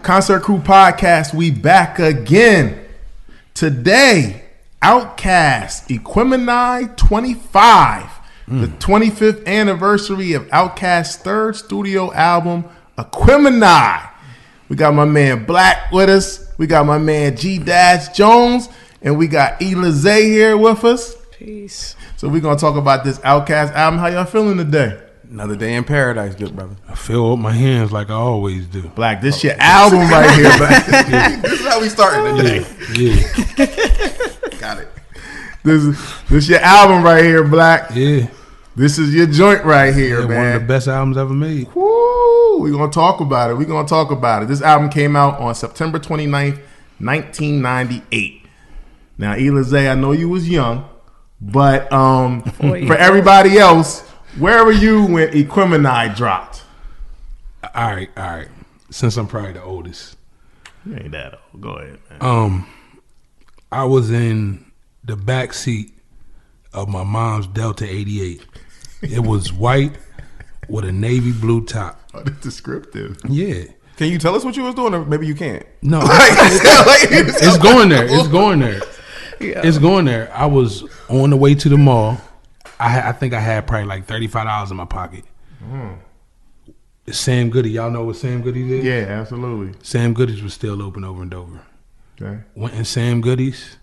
Concert Crew Podcast, we back again. Today, OutKast, Aquemini 25, the 25th anniversary of OutKast's third studio album, Aquemini. We got my man Black with us, we got my man G-Jones, and we got Elize here with us. Peace. So we're going to talk about this OutKast album. How y'all feeling today? Another day in paradise, good brother. I fill up my hands like I always do. Black, this your album right here, Black. This is how we starting today. Yeah. Got it. This your album right here, Black. Yeah. This is your joint right here, Yeah, man. one of the best albums ever made. Woo! We're going to talk about it. This album came out on September 29th, 1998. Now, Elize, I know you was young, but for everybody else, where were you when Aquemini dropped? All right. Since I'm probably the oldest. You ain't that old. Go ahead, man. I was in the back seat of my mom's Delta 88. It was white with a navy blue top. Oh, that's descriptive. Yeah. Can you tell us what you was doing, or maybe you can't? No. It's going there. Yeah. It's going there. I was on the way to the mall. I think I had probably like $35 in my pocket. Sam Goody, y'all know what Sam Goody's is? Yeah, absolutely. Sam Goody's was still open over in Dover. Okay. Went in Sam Goody's.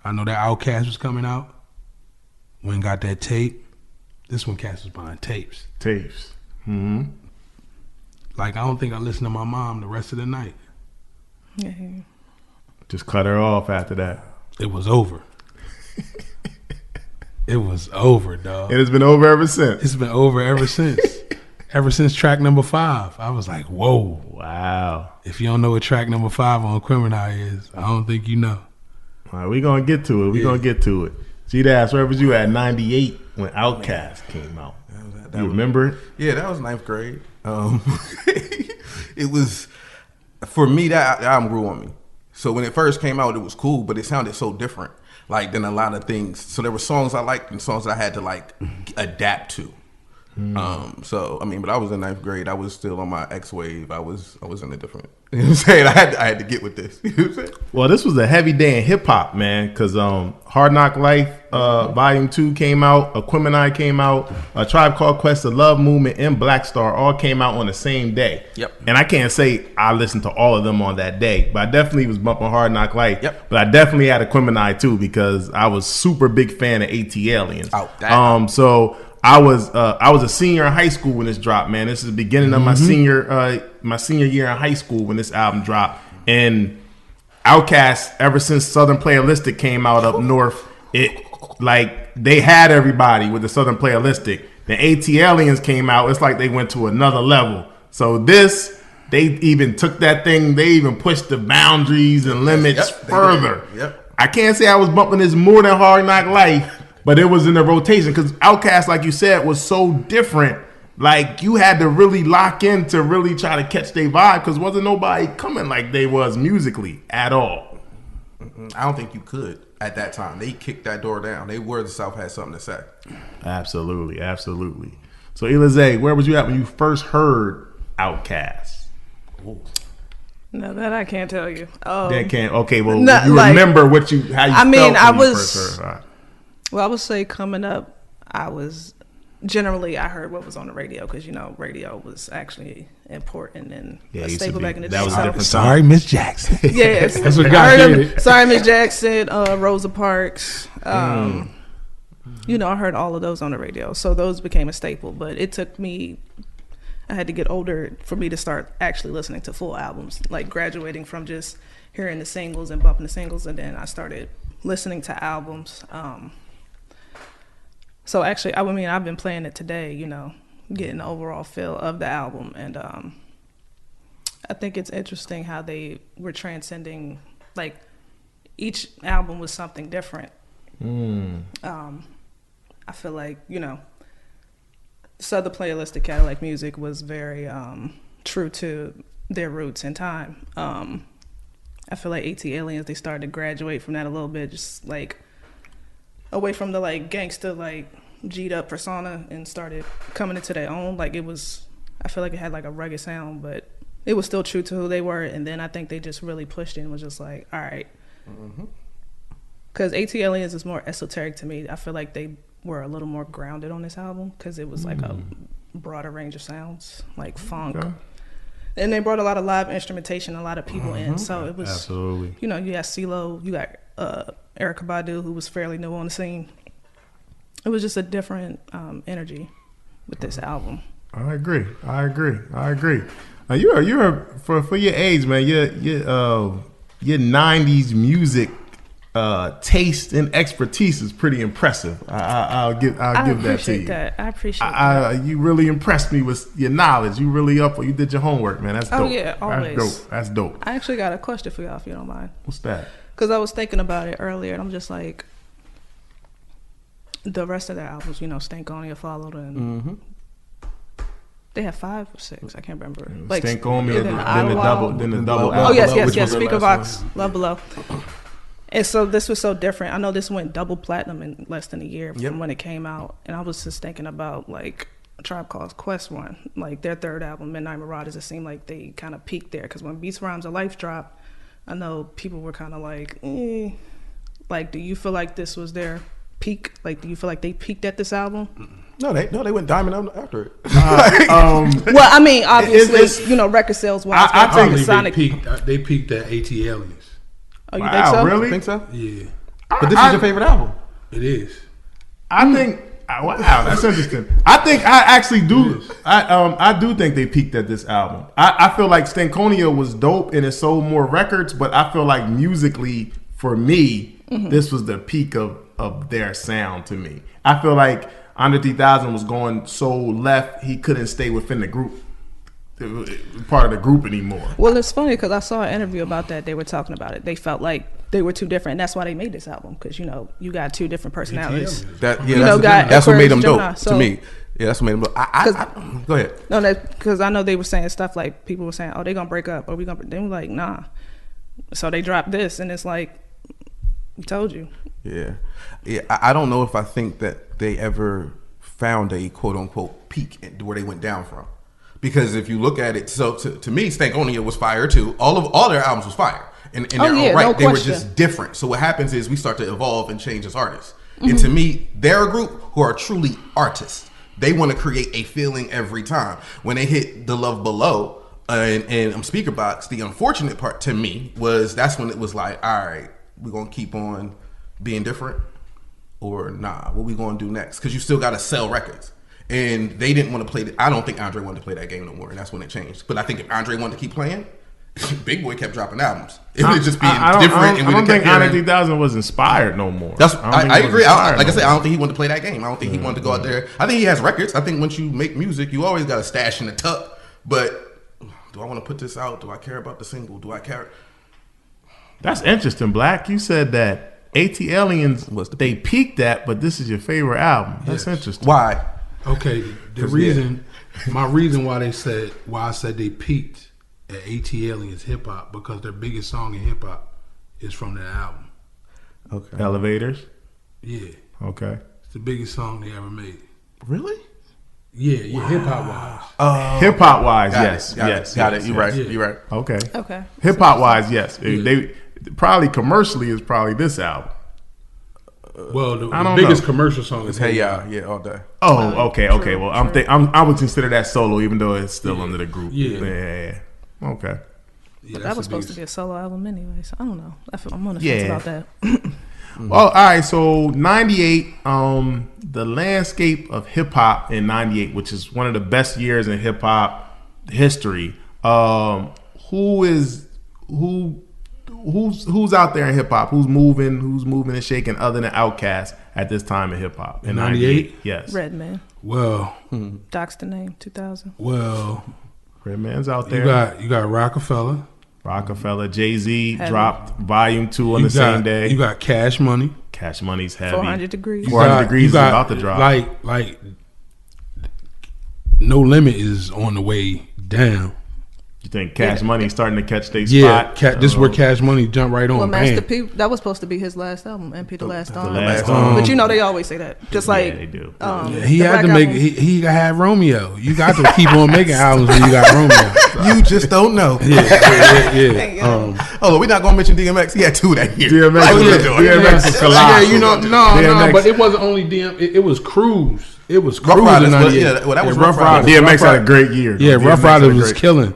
I know that OutKast was coming out. Went and got that tape. This one Cass was buying tapes. Mm-hmm. Like, I don't think I listened to my mom the rest of the night. Yeah. Just cut her off after that. It was over. It was over, dog. It has been over ever since. It's been over ever since. Ever since track number 5. I was like, whoa. Wow. If you don't know what track number 5 on Aquemini is, I don't think you know. All right, we're going to get to it. G-Dash, where was you at 98 when OutKast came out? You remember it? Yeah, that was 9th grade. It was, for me, that album grew on me. So when it first came out, it was cool, but it sounded so different, like, than a lot of things. So there were songs I liked and songs that I had to, like, adapt to. So I mean, but I was in 9th grade. I was still on my X wave. I was in a different. You know what I'm saying? I had to get with this. You know what I'm saying? Well, this was a heavy day in hip hop, man, because Hard Knock Life Volume 2 came out, Aquemini came out, A Tribe Called Quest, The Love Movement, and Black Star all came out on the same day. Yep. And I can't say I listened to all of them on that day, but I definitely was bumping Hard Knock Life. Yep. But I definitely had Aquemini too because I was super big fan of AT-Aliens. Oh, that. So I was a senior in high school when this dropped, man. This is the beginning of my senior year in high school when this album dropped. And OutKast, ever since Southern Playalistic came out up north, it like they had everybody with the Southern Playalistic. Then AT-Aliens came out, it's like they went to another level. So this, they even took that thing, they even pushed the boundaries and limits further. Yep. I can't say I was bumping this more than Hard Knock Life, but it was in the rotation because OutKast, like you said, was so different. Like, you had to really lock in to really try to catch their vibe because wasn't nobody coming like they was musically at all. I don't think you could at that time. They kicked that door down. They were the South had something to say. Absolutely. So, Elize, where was you at when you first heard OutKast? No, that I can't tell you. That can't. Okay, well, No, you like, remember how you felt when you was, first heard it. Well, I would say coming up, I heard what was on the radio because, radio was actually important and a staple back in the day. That was a different time. Sorry, Miss Jackson. Yes. That's what I got heard it. Sorry, Miss Jackson, Rosa Parks. I heard all of those on the radio. So those became a staple. But it took me, I had to get older for me to start actually listening to full albums, like graduating from just hearing the singles and bumping the singles. And then I started listening to albums. So actually, I've been playing it today, getting the overall feel of the album. And I think it's interesting how they were transcending, like, each album was something different. I feel like, Southern Playalistic Cadillac music was very true to their roots and time. I feel like AT-Aliens, they started to graduate from that a little bit, just like away from the like gangster, like G'd up persona and started coming into their own. Like it was, I feel like it had like a rugged sound, but it was still true to who they were, and then I think they just really pushed it and was just like, all right. Because AT Aliens is more esoteric to me. I feel like they were a little more grounded on this album because it was like a broader range of sounds, like funk. Okay. And they brought a lot of live instrumentation, a lot of people in. So it was, absolutely. You know, you got CeeLo, you got Erykah Badu, who was fairly new on the scene. It was just a different energy with this album. I agree. You're for your age, man. Your 90s music taste and expertise is pretty impressive. I'll give that to you. I appreciate that. You really impressed me with your knowledge. You really you did your homework, man. That's dope. Oh yeah, always. That's dope. I actually got a question for y'all if you don't mind. What's that? Because I was thinking about it earlier, and I'm just like, the rest of their albums, you know, Stankonia followed, and they have 5 or 6. I can't remember. Like Stankonia, then the double. Oh yes. Speaker Box, Love Below. And so this was so different. I know this went double platinum in less than a year from when it came out. And I was just thinking about like a Tribe Called Quest one, like their third album, Midnight Marauders. It seemed like they kind of peaked there because when Beats, Rhymes, and Life dropped, I know people were kind of like, Like, do you feel like this was their peak? Like, do you feel like they peaked at this album? No, they went diamond after it. Well, I mean, obviously, you know, record sales wise, I think they peaked at AT Aliens. Oh, you think so? Really? Think so? Yeah. But this is your favorite album. It is. I think. Wow, that's interesting. I think I actually do. I do think they peaked at this album. I feel like Stankonia was dope and it sold more records, but I feel like musically, for me, this was the peak of their sound to me. I feel like Andre 3000 was going so left, he couldn't stay within the group. Part of the group anymore. Well, it's funny because I saw an interview about that. They were talking about it. They felt like they were too different, and that's why they made this album. Because you know, you got 2 different personalities. That's what made them dope to me. Yeah, that's what made them dope. Go ahead. No, because I know they were saying stuff like people were saying, "Oh, they gonna break up," or "We gonna." They were like, "Nah." So they dropped this, and it's like, we told you. Yeah. I don't know if I think that they ever found a quote unquote peak where they went down from. Because if you look at it, so to me, Stankonia was fire too. All their albums was fire, and they're all right. They were just different. So what happens is we start to evolve and change as artists. And to me, they're a group who are truly artists. They want to create a feeling every time. When they hit the Love Below and Speaker Box, the unfortunate part to me was that's when it was like, all right, we're gonna keep on being different, or nah, what we gonna do next? Because you still gotta sell records. And they didn't want to play. I don't think Andre wanted to play that game no more, and that's when it changed. But I think if Andre wanted to keep playing, Big Boy kept dropping albums. It would just be different. I don't think Andre 3000 was inspired no more. I agree. Like I said, I don't think he wanted to play that game. I don't think he wanted to go out there. I think he has records. I think once you make music, you always got a stash in the tuck. But do I want to put this out? Do I care about the single? Do I care? That's interesting, Black. You said that AT Aliens they peaked at, but this is your favorite album. That's interesting. Why? Okay, my reason why I said they peaked at AT Aliens hip hop because their biggest song in hip hop is from that album. Okay. Elevators? Yeah. Okay. It's the biggest song they ever made. Really? Yeah, hip hop wise. Hip hop wise, yes. Got it. You're right. You're right. Okay. Hip hop wise, yes. They probably commercially is probably this album. Well, the biggest commercial song is Hey Ya, all day. Oh, okay. Well, I would consider that solo, even though it's still under the group. Yeah. Okay. Yeah, that was supposed to be a solo album anyway, so I don't know. I'm on the fence about that. Well, all right. So 98, the landscape of hip hop in 98, which is one of the best years in hip hop history. Who's out there in hip hop? Who's moving and shaking other than OutKast at this time in hip hop? In 98? Yes. Redman. Well, Doc's the name, 2000. Well, Redman's out there. You got Rockefeller. Jay-Z dropped Volume 2 on the same day. You got Cash Money. Cash Money's heavy. 400 Degrees. 400 Degrees is about to drop. Like No Limit is on the way down. You think Cash Money starting to catch their Yeah, spot? this is where Cash Money jumped right on. Well, Master Bam. P, that was supposed to be his last album, MP The Last Song. Last Song. But you know they always say that. Just like yeah, they do. He the had to Black make. album. He had Romeo. You got to keep on making albums when you got Romeo. You just don't know. Yeah. Oh, we're not gonna mention DMX. He had 2 that year. DMX, Like, was, what you doing? DMX was colossal. Yeah, you know, no, DMX. but it wasn't only DM. It was Cruise. It was Rough Cruise Riders, in but, 98. yeah, well, that was Yeah, Rough Riders. DMX had a great year. Yeah, DMX Rough had a Riders was great- killing.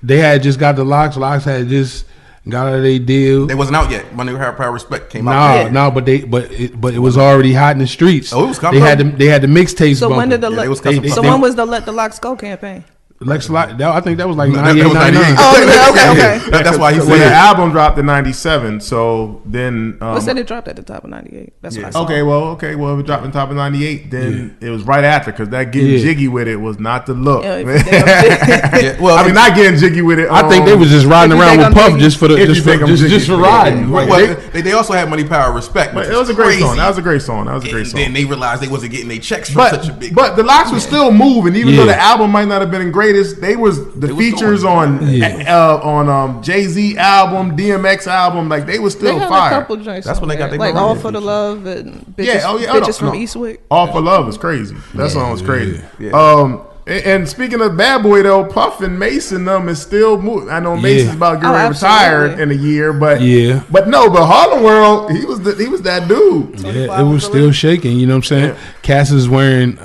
They had just got the Locks. Locks had just got out of their deal. They wasn't out yet. Money, Power, Respect came out. But it was already hot in the streets. Oh, it was coming They had up. the mixtapes. So when did the Yeah, they was so custom- when was the Let the Locks Go campaign? Lex Lock? I think that was like That 98, was 98. 99. Oh, okay. That's why he When the said. album dropped in '97, so then What said it dropped at the top of 98? That's what I saw. Okay, well, if it dropped in top of '98, then it was right after because that getting jiggy with it was not the look. Yeah, Yeah, well, I mean, not getting jiggy with it. I think they was just riding If you around think with I'm Puff jiggy. just for the If you think I'm jiggy. just for riding. well, Right? they also had Money, Power, Respect. But which it was a is great crazy. song. That was a great song. That was a great And song. then they realized they wasn't getting their checks from such a big. But the Locks was still moving, even though Yeah. the album might not have been the greatest. They was the was features going. on Jay-Z album, DMX album, like they was They still had fire. a couple joints. That's on when they got there. their like All Mariah for the feature. Love and bitches, Yeah, oh yeah, bitches no, from no. Eastwick. All for Love is crazy. That song was crazy. Yeah. And speaking of Bad Boy though, Puff and Mason is still moving. I know Mason's Yeah. about to get Oh, ready to retire absolutely. in a year, but Yeah. but Harlem World, he was that dude. Yeah, it was still shaking. You know what I'm saying? Cass is wearing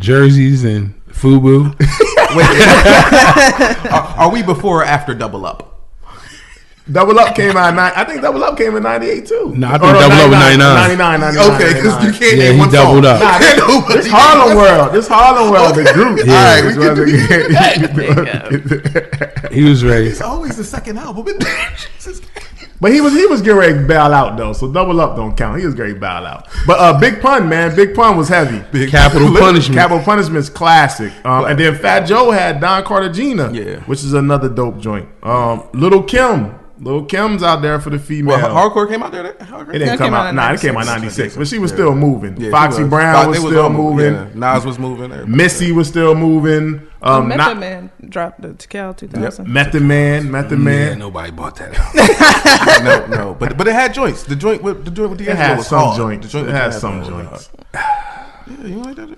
jerseys and FUBU. Are we before or after Double Up? Double Up came out. I think Double Up came in '98 too. No, I think Double Up was 99. 99. Okay, because you can't Yeah, name he one doubled song. up. Nah, this Harlem World. This Harlem World, the group. All right, we He was ready. It's always the second album. But he was getting ready to bail out though, so Double Up don't count. He was ready to bail out. But Big Pun, man, Big Pun was heavy. Capital Punishment. Capital Punishment's classic. And then Fat Joe had Don Cartagena, Yeah. which is another dope joint. Little Kim's out there for the female. Well, Hardcore came out there. It Hardcore? didn't That come came out. out in Nah, it came out 96. '96, but she was still moving. Yeah, she Foxy was. Brown They was still moving. Yeah, Nas was moving. Everybody. Missy was still moving. Method Man dropped the Cal 2000. Method Man. Yeah, nobody bought that out. no, but it had joints. The joint with It D'Angelo had was some hard. joints. The joint It with had D'Angelo some was joints. hard. Yeah, you like that?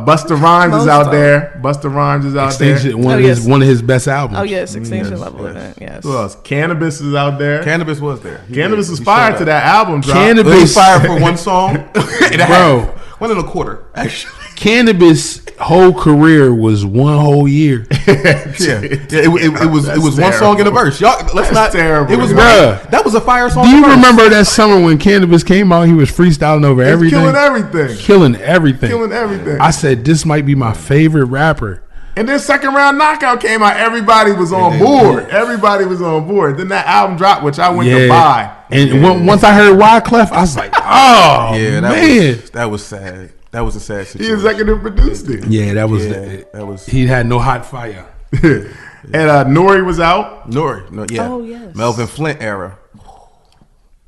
Busta Rhymes is Most out of there. Busta Rhymes is out there. Extinction, Oh, yes. one of his best albums. Oh yes, Extinction Level Event. Yes. Who else? Cannabis is out there. Cannabis was there. Cannabis He was showed fired up. to that album drop. Cannabis- He was fired for one song. Bro. 1.25 actually. Cannabis' whole career was one whole year. It was That's one song in a terrible. verse. Y'all, let's That's not. terrible. It was Bruh. that was a fire song. Do in a you verse. remember that summer when Cannabis came out? He was freestyling over It's everything. killing everything. Killing everything. Killing everything. I said, this might be my favorite rapper. And then second round knockout came out. Everybody was on board. Everybody was on board. Then that album dropped, which I went to buy. And once I heard Wyclef, I was like, oh, Yeah, man. that was sad. That was a sad He situation. executive produced it. Yeah, that was, that was he had no hot fire. And Nori was out. Nori. No, yeah. Oh, yes. Melvin Flint era.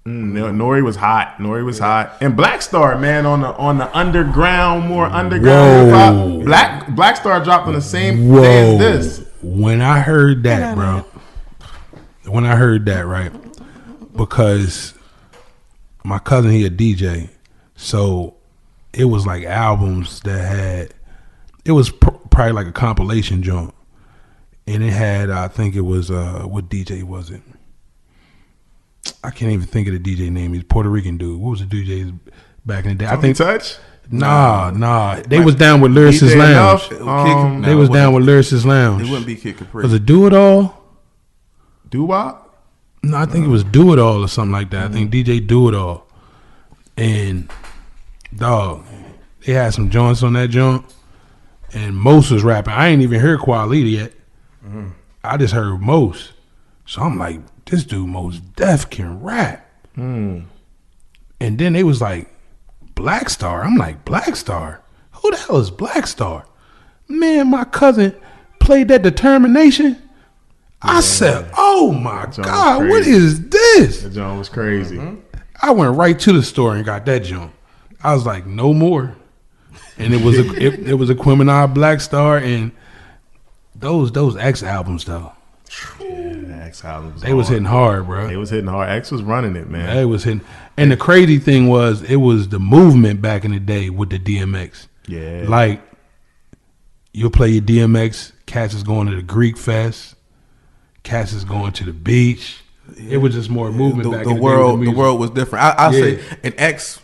Nori was hot. Nori was hot. And Black Star, man, on the underground, more underground Whoa. hip hop. Black Star dropped on the same Whoa. day as this. When I heard that, bro. When I heard that, right? Because my cousin, he a DJ. So it was like albums that had, it was probably like a compilation joint. And it had, I think it was, what DJ was it? I can't even think of the DJ name. He's a Puerto Rican dude. What was the DJs back in the day? I think Touch. Nah. They was down with Lyricist DJ Lounge. Enough, They was down with Lyricist Lounge. It wouldn't be Kid Capri. Was it Do It All? Doo-wop? No, I think it was Do It All or something like that. I think DJ Do It All. And dog, they had some joints on that joint. And Mos was rapping. I ain't even heard Quality yet. I just heard Mos. So I'm like, this dude Mos Def can rap. And then they was like, Black Star. I'm like, Black Star? Who the hell is Black Star? Man, my cousin played that Determination. I said, oh my God, what is this? That joint was crazy. I went right to the store and got that joint. I was like, no more. And it was it was Aquemini, Black Star, and those X albums though. Yeah, X albums. They was hitting hard, bro. They was hitting hard. X was running it, man. They was hitting. And the crazy thing was, it was the movement back in the day with the DMX. Yeah. Like, you'll play your DMX, cats is going to the Greek Fest, cats is going to the beach. It was just more movement back in the day. The world was different. I'll say, and X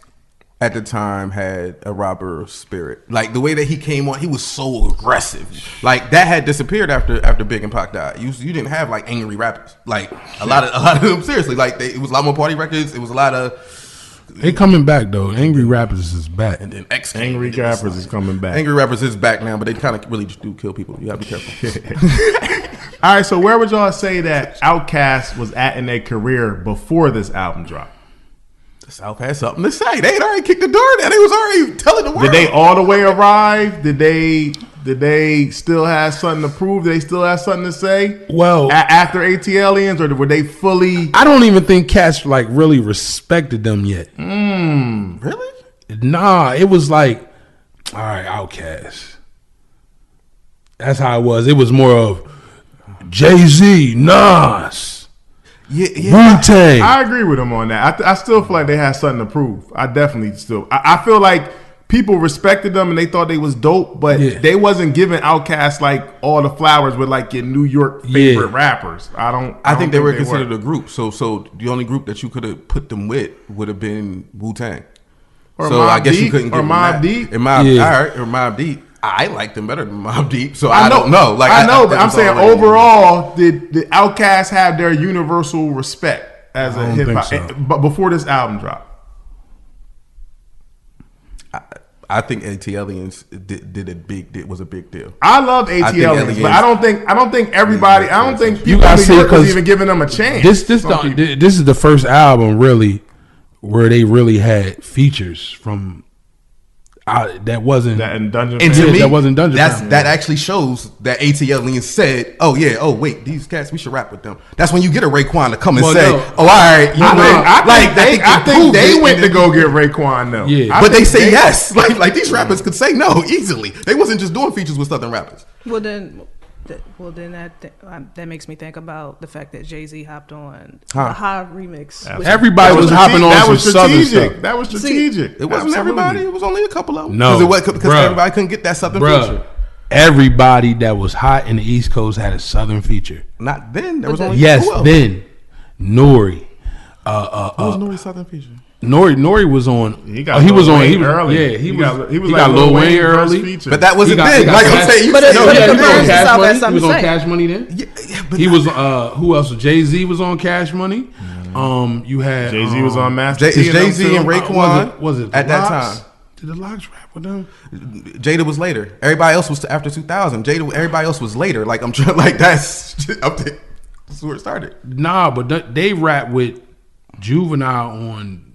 at the time had a robber spirit. Like the way that he came on, he was so aggressive. Like that had disappeared after Big and Pac died. You didn't have like angry rappers. Like a lot of them. Seriously, like it was a lot more party records. It was a lot of. They coming back though. Angry Rappers is back. And then X. Angry Rappers is coming back. Angry Rappers is back now, but they kind of really do kill people. You gotta be careful. All right, so where would y'all say that OutKast was at in their career before this album dropped? South had something to say. They had already kicked the door down. They was already telling the world. Did they all the way arrive? Did they still have something to prove? Did they still have something to say? Well, after ATLians, or were they fully? I don't even think cats like really respected them yet. Really? Nah, it was like, all right, OutKast. That's how it was. It was more of Jay-Z, Nas. Yeah. Wu-Tang. I agree with him on that. I still feel like they had something to prove. I definitely still. I feel like people respected them and they thought they was dope, but they wasn't giving OutKast like all the flowers with like your New York favorite rappers. I think they were considered a group. So the only group that you could have put them with would have been Wu-Tang. Or so Mobb I guess Deep, you couldn't give or them Mobb that. Deep. And all right, or Mobb Deep. I liked them better than Mobb Deep, so I don't know. Like I know, but I'm was saying already- overall, did OutKast have their universal respect as a I don't hip hop? think so. But before this album dropped, I think ATLians was a big deal. I love think ATLians, but Aliens- I don't think everybody. I don't think You people gotta in see, New York was 'cause even giving them a chance. This is the first album really where they really had features from that wasn't that in Dungeon And Family. to me, that wasn't Dungeon Family. that actually shows that ATLians said, "Oh yeah, oh wait, these cats, we should rap with them." That's when you get a Raekwon to come and Well, say, no. "Oh, all right, you win." I think they proved went it, to and go get Raekwon though. Yeah. I but they think say yes. Like these rappers could say no easily. They wasn't just doing features with Southern rappers. Well then, that makes me think about the fact that Jay-Z hopped on the High remix. which- Everybody was hopping on some Southern stuff. That was strategic. It wasn't Absolutely. everybody. It was only a couple of them. No, because bruh. everybody couldn't get that Southern Bruh, feature. everybody that was hot in the East Coast had a Southern feature. Not then. There was only Yes, two of them. then Nori. Who was Nori's Southern feature? Nori was on. He got he Lil was on. Wayne He was early. Yeah, he was got Lil Wayne early. Feature. But that wasn't He got- then. he got Like I'm Cash- saying, you But said it- no, but yeah, it no. compares to Cash South Money. has He something was to on say. Cash Money then. But He was who else? Jay-Z was on Cash Money. You had Jay-Z was on Master T. Is Jay-Z and them too. Raekwon was it at that Locks? time? Did the Locks rap with them? Jada was later. Everybody else was after 2000. Everybody else was later. Like I'm trying. Like that's where it started. Nah, but they rap with Juvenile on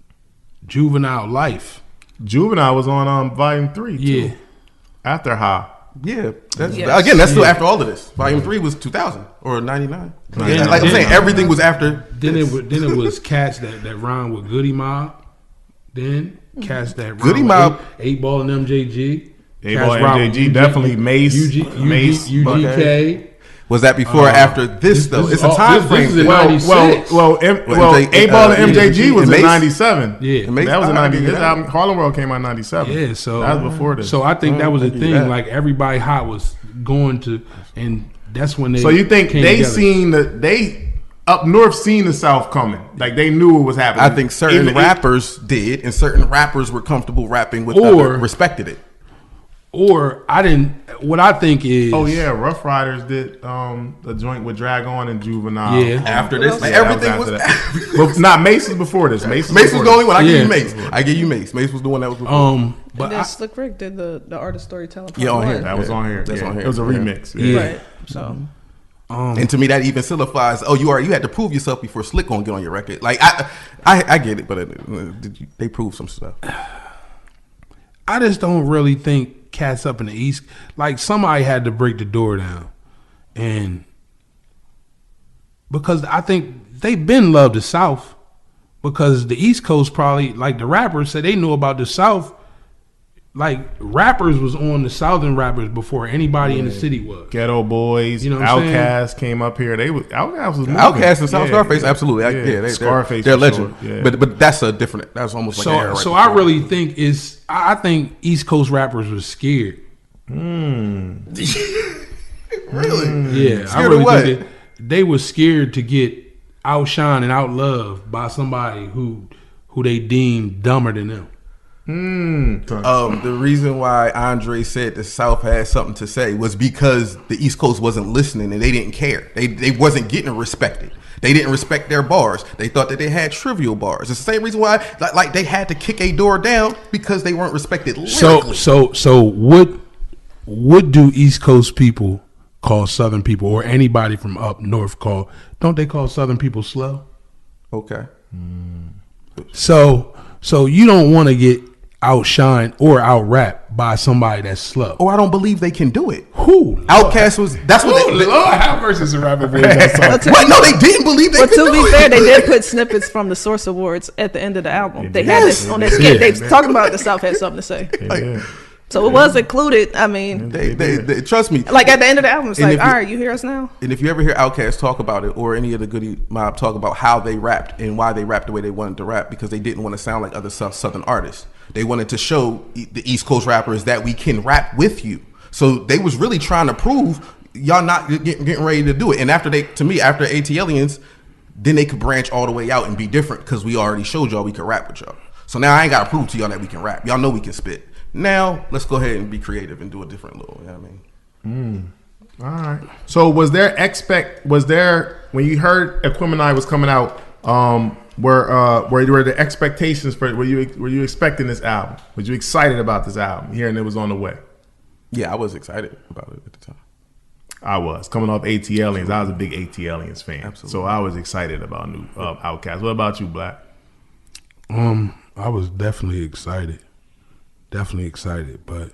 Juvenile Life. Juvenile was on Volume 3 too. Yeah. After High. Yeah. That's, Yes. Again, that's still Yeah. after all of this. Volume 3 was 2000 or 99. Then- Like I'm saying, then- everything was after. Then it was cats that rhyme with Goody Mob. Then cats that rhyme Goody with Mob. 8 Ball and MJG. 8 Cats Ball rhyme with MJG, definitely Mace. Mace. UGK. Was that before or after this though? this It's is a all- time this frame. is in thing. 96. Well, 8 Ball and MJG was Mace? in 97. Yeah. Mace- That was in I 90. give you His that. album, Harlem World came out in 97. Yeah, so that was before this. So I think that was the I'll give you thing. that. Like everybody hot was going to, and that's when they. So you think came they together. they up north seen the South coming? Like they knew it was happening. I think certain Even- rappers did, and certain rappers were comfortable rapping with Or- other, respected it. Or I didn't. What I think is. Oh yeah, Rough Riders did a joint with Drag On and Juvenile. Yeah. After this, like, Yeah, that everything was. after that. But not Mace was before this. Mace Mace was before the only this. one. I give Yeah. you Mace. I give you Mace. Mace was the one that was before. But And then I, Slick Rick did the artist storytelling. Yeah, part on here. one. That was on here. That's Yeah. on here. It was a Yeah. remix. Yeah. Right. So And to me, that even solidifies. Oh, you had to prove yourself before Slick gonna get on your record. Like I get it, but they proved some stuff. I just don't really think cats up in the East. Like somebody had to break the door down, and because I think they've been loved the South, because the East Coast probably like the rappers said they knew about the South like rappers was on the Southern rappers before anybody in the city was. Ghetto Boys, You know what I'm OutKast came up here. OutKast was moving. OutKast and South Scarface, absolutely. Scarface, they're for legend. sure. Yeah. But that's a different. That's almost like an era. So right I really think I think East Coast rappers were scared. really. Yeah, I Scared really of what? think they were scared to get outshined and outloved by somebody who they deemed dumber than them. The reason why Andre said the South had something to say was because the East Coast wasn't listening and they didn't care. They wasn't getting respected. They didn't respect their bars. They thought that they had trivial bars. It's the same reason why like they had to kick a door down because they weren't respected lyrically. So what do East Coast people call Southern people or anybody from up north call? Don't they call Southern people slow? Okay. So you don't want to get outshined or out rapped by somebody that's slow. Or I don't believe they can do it. Who? OutKast was. That's what they. Lord have mercy, some rapper boys. What? No, they didn't believe they But could to do be it. fair, they did put snippets from the Source Awards at the end of the album. They had Yes. it on their skit. Yeah. They was talking about the South had something to say. Yeah. So it was included. I mean, They trust me. like at the end of the album, it's And like, if all you- right, you hear us now? And if you ever hear OutKast talk about it, or any of the Goody Mob talk about how they rapped and why they rapped the way they wanted to rap, because they didn't want to sound like other Southern artists. They wanted to show the East Coast rappers that we can rap with you. So they was really trying to prove y'all not getting ready to do it. And after after ATLians, then they could branch all the way out and be different because we already showed y'all we could rap with y'all. So now I ain't got to prove to y'all that we can rap. Y'all know we can spit. Now let's go ahead and be creative and do a different little. You know what I mean? All right. So was there when you heard Aquemini was coming out, were the expectations for were you expecting this album? Were you excited about this album, hearing it was on the way? Yeah, I was excited about it at the time. I was coming off ATLians. I was a big ATLians fan. Absolutely. So I was excited about new OutKast. What about you, Black? I was definitely excited, but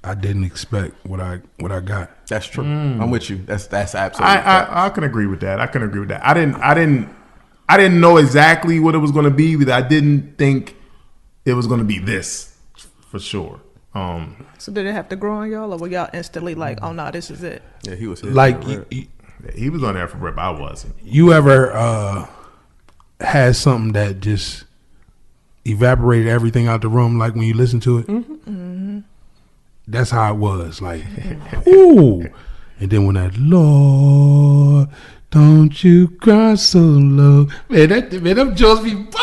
I didn't expect what I got. That's true. I'm with you. That's absolutely. I can agree with that. I didn't know exactly what it was going to be, but I didn't think it was going to be this for sure. So did it have to grow on y'all, or were y'all instantly like, oh no, this is it? Yeah, he was hit. Like He was on there for rip. I wasn't. you ever had something that just evaporated everything out the room, like when you listen to it? Mm-hmm. That's how it was. Like, ooh. And then when that Lord, don't you cry so low, man, them jokes be bumping.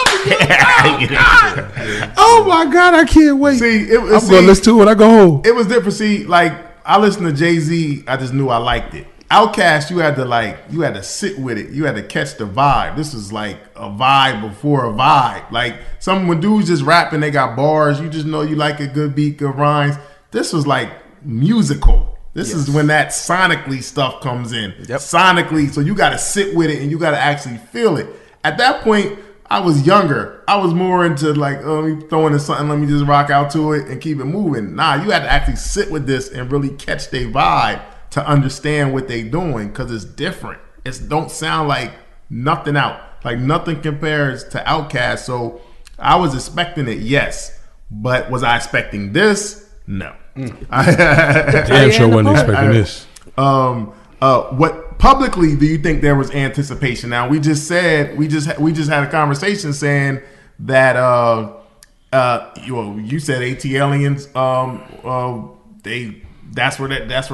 Oh my God, I can't wait. I'm gonna listen to it when I go home. It was different. See, like I listened to Jay-Z, I just knew I liked it. OutKast, you had to sit with it. You had to catch the vibe. This is like a vibe before a vibe. Like when dudes just rapping, they got bars. You just know you like a good beat, good rhymes. This was like musical. This is when that sonically stuff comes in. Yep. Sonically, so you got to sit with it and you got to actually feel it. At that point, I was younger. I was more into like, oh, let me throw into something, let me just rock out to it and keep it moving. Nah, you had to actually sit with this and really catch their vibe to understand what they doing, because it's different. It don't sound like nothing out. Like nothing compares to OutKast. So I was expecting it, yes. But was I expecting this? No. Damn sure wasn't expecting this. What publicly do you think there was anticipation? Now we just had a conversation saying that you said ATLians that's where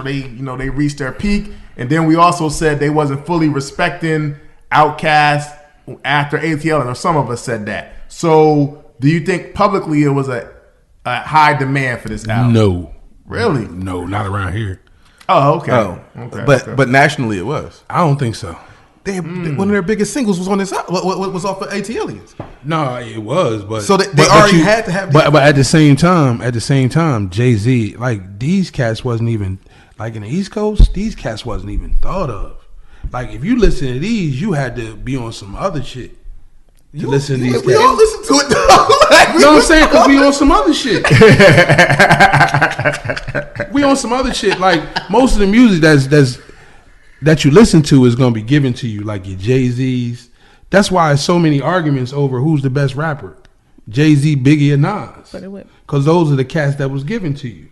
they they reached their peak, and then we also said they wasn't fully respecting OutKast after ATL, or some of us said that. So do you think publicly it was a high demand for this album? No. Really? No, not around here. Oh, okay. Okay. But nationally it was. I don't think so. One of their biggest singles was on this. What was off of ATLians? No, it was, but So they already had to have. But at the same time, Jay-Z, like these cats wasn't even like in the East Coast. These cats wasn't even thought of. Like if you listen to these, you had to be on some other shit to listen to these cats. We all listen to it though. You know what I'm saying? Because we on some other shit. We on some other shit. Like most of the music that you listen to is gonna be given to you, like your Jay-Z's. That's why there's so many arguments over who's the best rapper. Jay-Z, Biggie, or Nas. But it went. Because those are the cats that was given to you.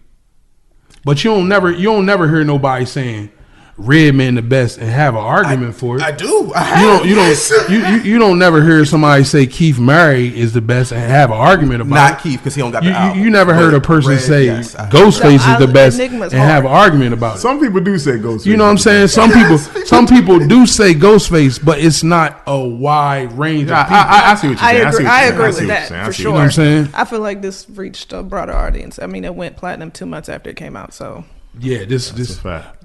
But you don't never hear nobody saying Redman the best and have an argument for it. I do. You don't never hear somebody say Keith Murray is the best and have an argument about it. Not Keith, because he don't got the album. You never heard a person say Ghostface is the best and have an argument about it. Some people do say Ghostface. You know what I'm saying? Some people do say Ghostface, but it's not a wide range of people. I see what you're saying. I agree with that for sure. You know what I'm saying? I feel like this reached a broader audience. I mean, it went platinum 2 months after it came out. So yeah, That's a fact.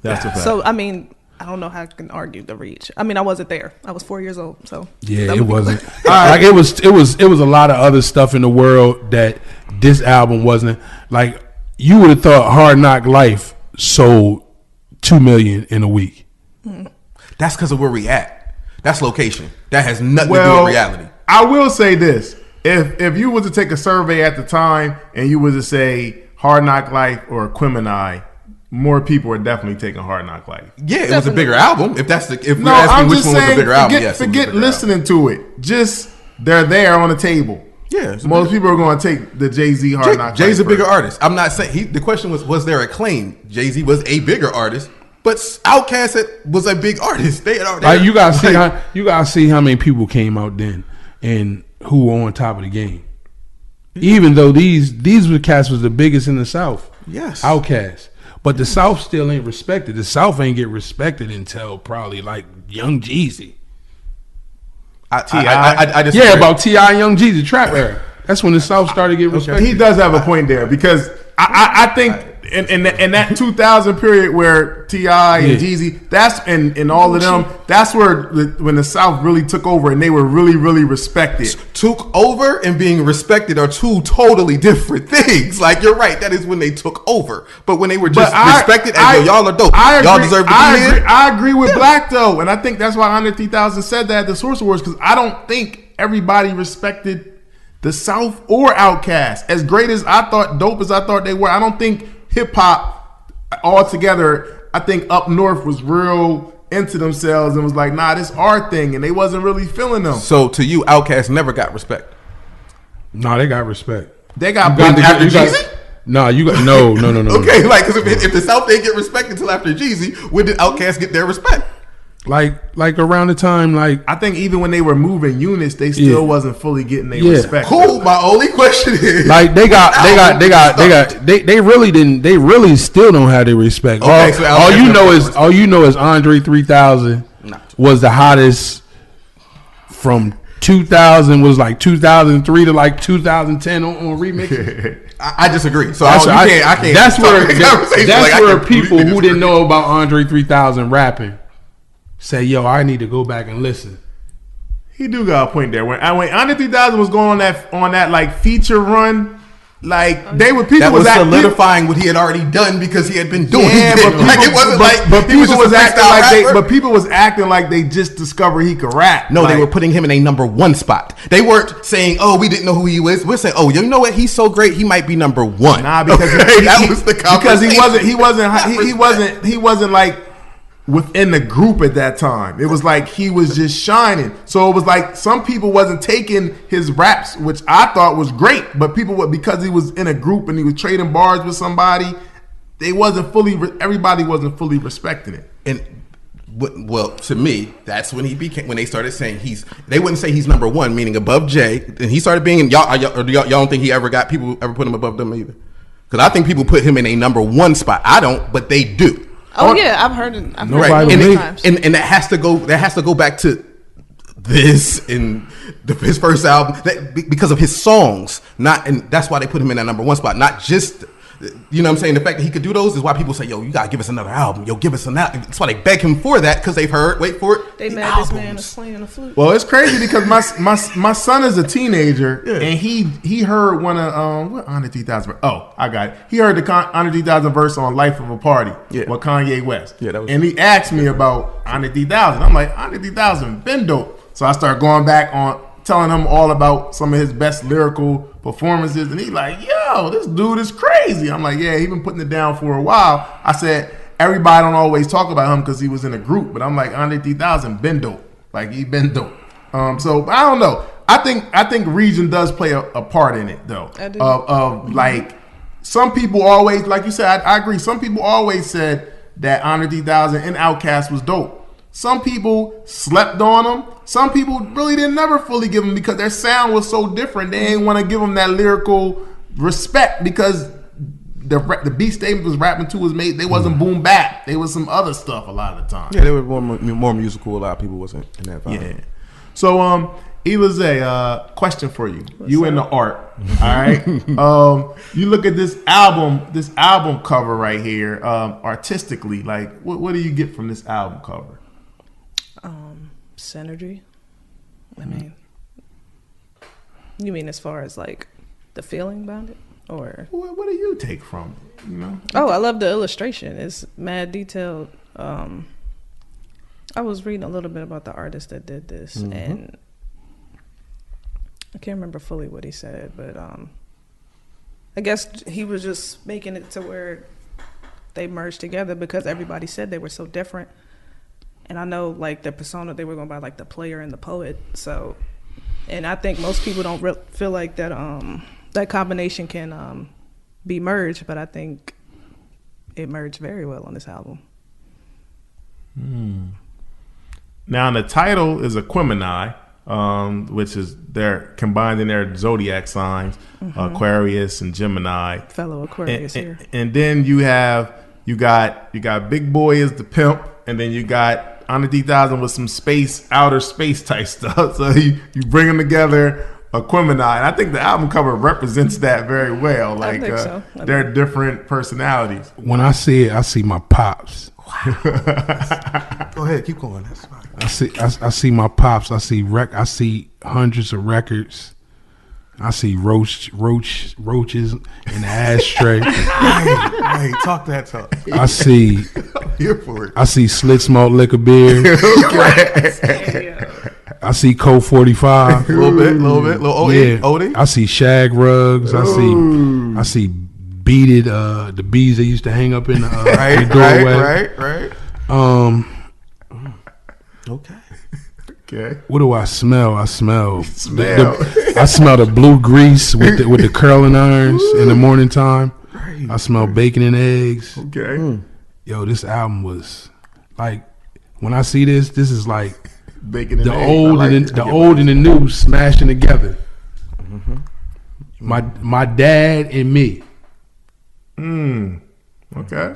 That's a fact. So I mean, I don't know how I can argue the reach. I mean, I wasn't there. I was 4 years old. So yeah, it wasn't. Like it was a lot of other stuff in the world that this album wasn't. Like you would have thought Hard Knock Life sold 2 million in a week. That's because of where we at. That's location. That has nothing to do with reality. I will say this: if you were to take a survey at the time and you were to say Hard Knock Life or Aquemini, more people are definitely taking Hard Knock Life. Yeah, it was a bigger album. If you're asking I'm which just one was saying, the bigger album, yes. Forget listening to it. Just they're there on the table. Yeah, most people are going to take the Jay-Z Hard Knock Life. Jay's a bigger artist. I'm not saying the question was there a claim? Jay-Z was a bigger artist, but OutKast was a big artist. You gotta see how many people came out then and who were on top of the game. Even though these were cats was the biggest in the South. Yes, OutKast. But the South still ain't respected. The South ain't get respected until probably like Young Jeezy. I just about T.I. and Young Jeezy trap era. That's when the South started getting respected. He does have a point there because I think in that 2000 period where T.I. and Jeezy, that's and all of them, that's where when the South really took over and they were really, really respected. Took over and being respected are two totally different things. Like you're right, that is when they took over. But when they were just respected, y'all are dope. Y'all deserve to be here. I agree with Black though, and I think that's why Andre 3000 said that at the Source Awards because I don't think everybody respected the South or OutKast as great as I thought, dope as I thought they were. I don't think hip hop altogether. I think up north was real into themselves and was like, nah, this our thing, and they wasn't really feeling them. So to you, OutKast never got respect. No, they got respect. They got after Jeezy. No, you got no. Okay, like because if the South didn't get respect until after Jeezy, when did OutKast get their respect? Like around the time, like I think even when they were moving units, they still wasn't fully getting their respect. Cool. My only question is, like they really still don't have their respect. Okay, so all you know is Andre 3000 was the hottest from 2000 was like 2003 to like 2010 on remix. I disagree. So I can't. That's where people who didn't know about Andre 3000 rapping say, yo, I need to go back and listen. He do got a point there. When Andre 3000 was going on that like feature run, like people was solidifying what he had already done because he had been doing it. But people was acting like they just discovered he could rap. No, they were putting him in a number one spot. They weren't saying, oh, we didn't know who he was. We're saying, oh, you know what? He's so great, he might be number one. Nah, because that was the conversation. Because he wasn't like within the group at that time. It was like he was just shining. So it was like some people wasn't taking his raps, which I thought was great, but because he was in a group and he was trading bars with somebody, everybody wasn't fully respecting it. And well, to me, that's when when they started saying they wouldn't say he's number one, meaning above Jay, and he started being y'all don't think he ever got people ever put him above them either? Because I think people put him in a number one spot. I don't, but they do. Oh yeah, I've heard it many times. And that has to go back to this and his first album because of his songs. And that's why they put him in that number one spot. Not just, you know what I'm saying? The fact that he could do those is why people say, yo, you gotta give us another album. Yo, give us another. That's why they beg him for that because they've heard. Wait for it. They mad this man is playing the flute. Well, it's crazy because my son is a teenager and he heard one of what Andre 3000. Oh, I got it. He heard the Andre 3000 verse on "Life of a Party" with Kanye West. Yeah, and he asked me about Andre 3000. I'm like, Andre 3000 been dope. So I started going back on telling him all about some of his best lyrical performances, and he's like, yo, this dude is crazy. I'm like, yeah, he been putting it down for a while. I said, everybody don't always talk about him because he was in a group, but I'm like, Andre 3000 been dope. Like, he been dope. So I don't know. I think region does play a part in it though. I do. Like some people always, like you said, I agree. Some people always said that Andre 3000 and OutKast was dope. Some people slept on them. Some people really didn't never fully give them because their sound was so different. They didn't want to give them that lyrical respect because the beat statement was rapping to was made. They wasn't boom bap. They was some other stuff a lot of the time. Yeah, they were more musical. A lot of people wasn't in that vibe. Yeah. So Elize, question for you. You in the art, all right? You look at this album cover right here, artistically, like what do you get from this album cover? Synergy. I mean, you mean as far as like the feeling behind it, or What do you take from it? You know? oh, I love the illustration. It's mad detailed. I was reading a little bit about the artist that did this, and I can't remember fully what he said, but I guess he was just making it to where they merged together because everybody said they were so different. And I know, like, the persona they were going by, like, the player and the poet. So, and I think most people don't feel like that that combination can be merged, but I think it merged very well on this album. Now, the title is Aquemini, which is they're combined in their zodiac signs, Aquarius and Gemini. Fellow Aquarius here. And then you got Big Boy as the pimp, and then you got Andre 3000 with some outer space type stuff. So you bring them together, Aquemini, and I think the album cover represents that very well. Like I think so. they're different personalities. When I see it, I see my pops. Go ahead, keep going. That's fine. I see my pops. I see hundreds of records. I see roaches in the ashtray. Hey, talk that talk. I see Here for it. I see Slit Smoke Liquor Beer. I see Colt 45. A little bit, little OD. I see shag rugs. I see beaded the bees they used to hang up in the doorway. Right. Okay. What do I smell? I smell. I I smell the blue grease with the curling irons in the morning time. I smell bacon and eggs. Okay. Yo, this album was like when I see this is like Bacon and the eggs. old I like and it. the old and the new smashing together. My dad and me. Okay.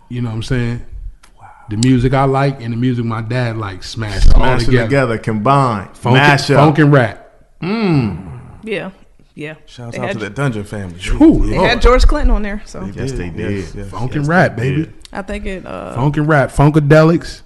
You know what I'm saying? The music I like and the music my dad likes smashed all Mash it together. together, combined. Funk, Mash up. funk and rap. Yeah. Shouts They out had- to the Dungeon family. They had George Clinton on there, so Yes, they did. Funk and rap, they baby. did. I think it. Funk and rap. Funkadelics.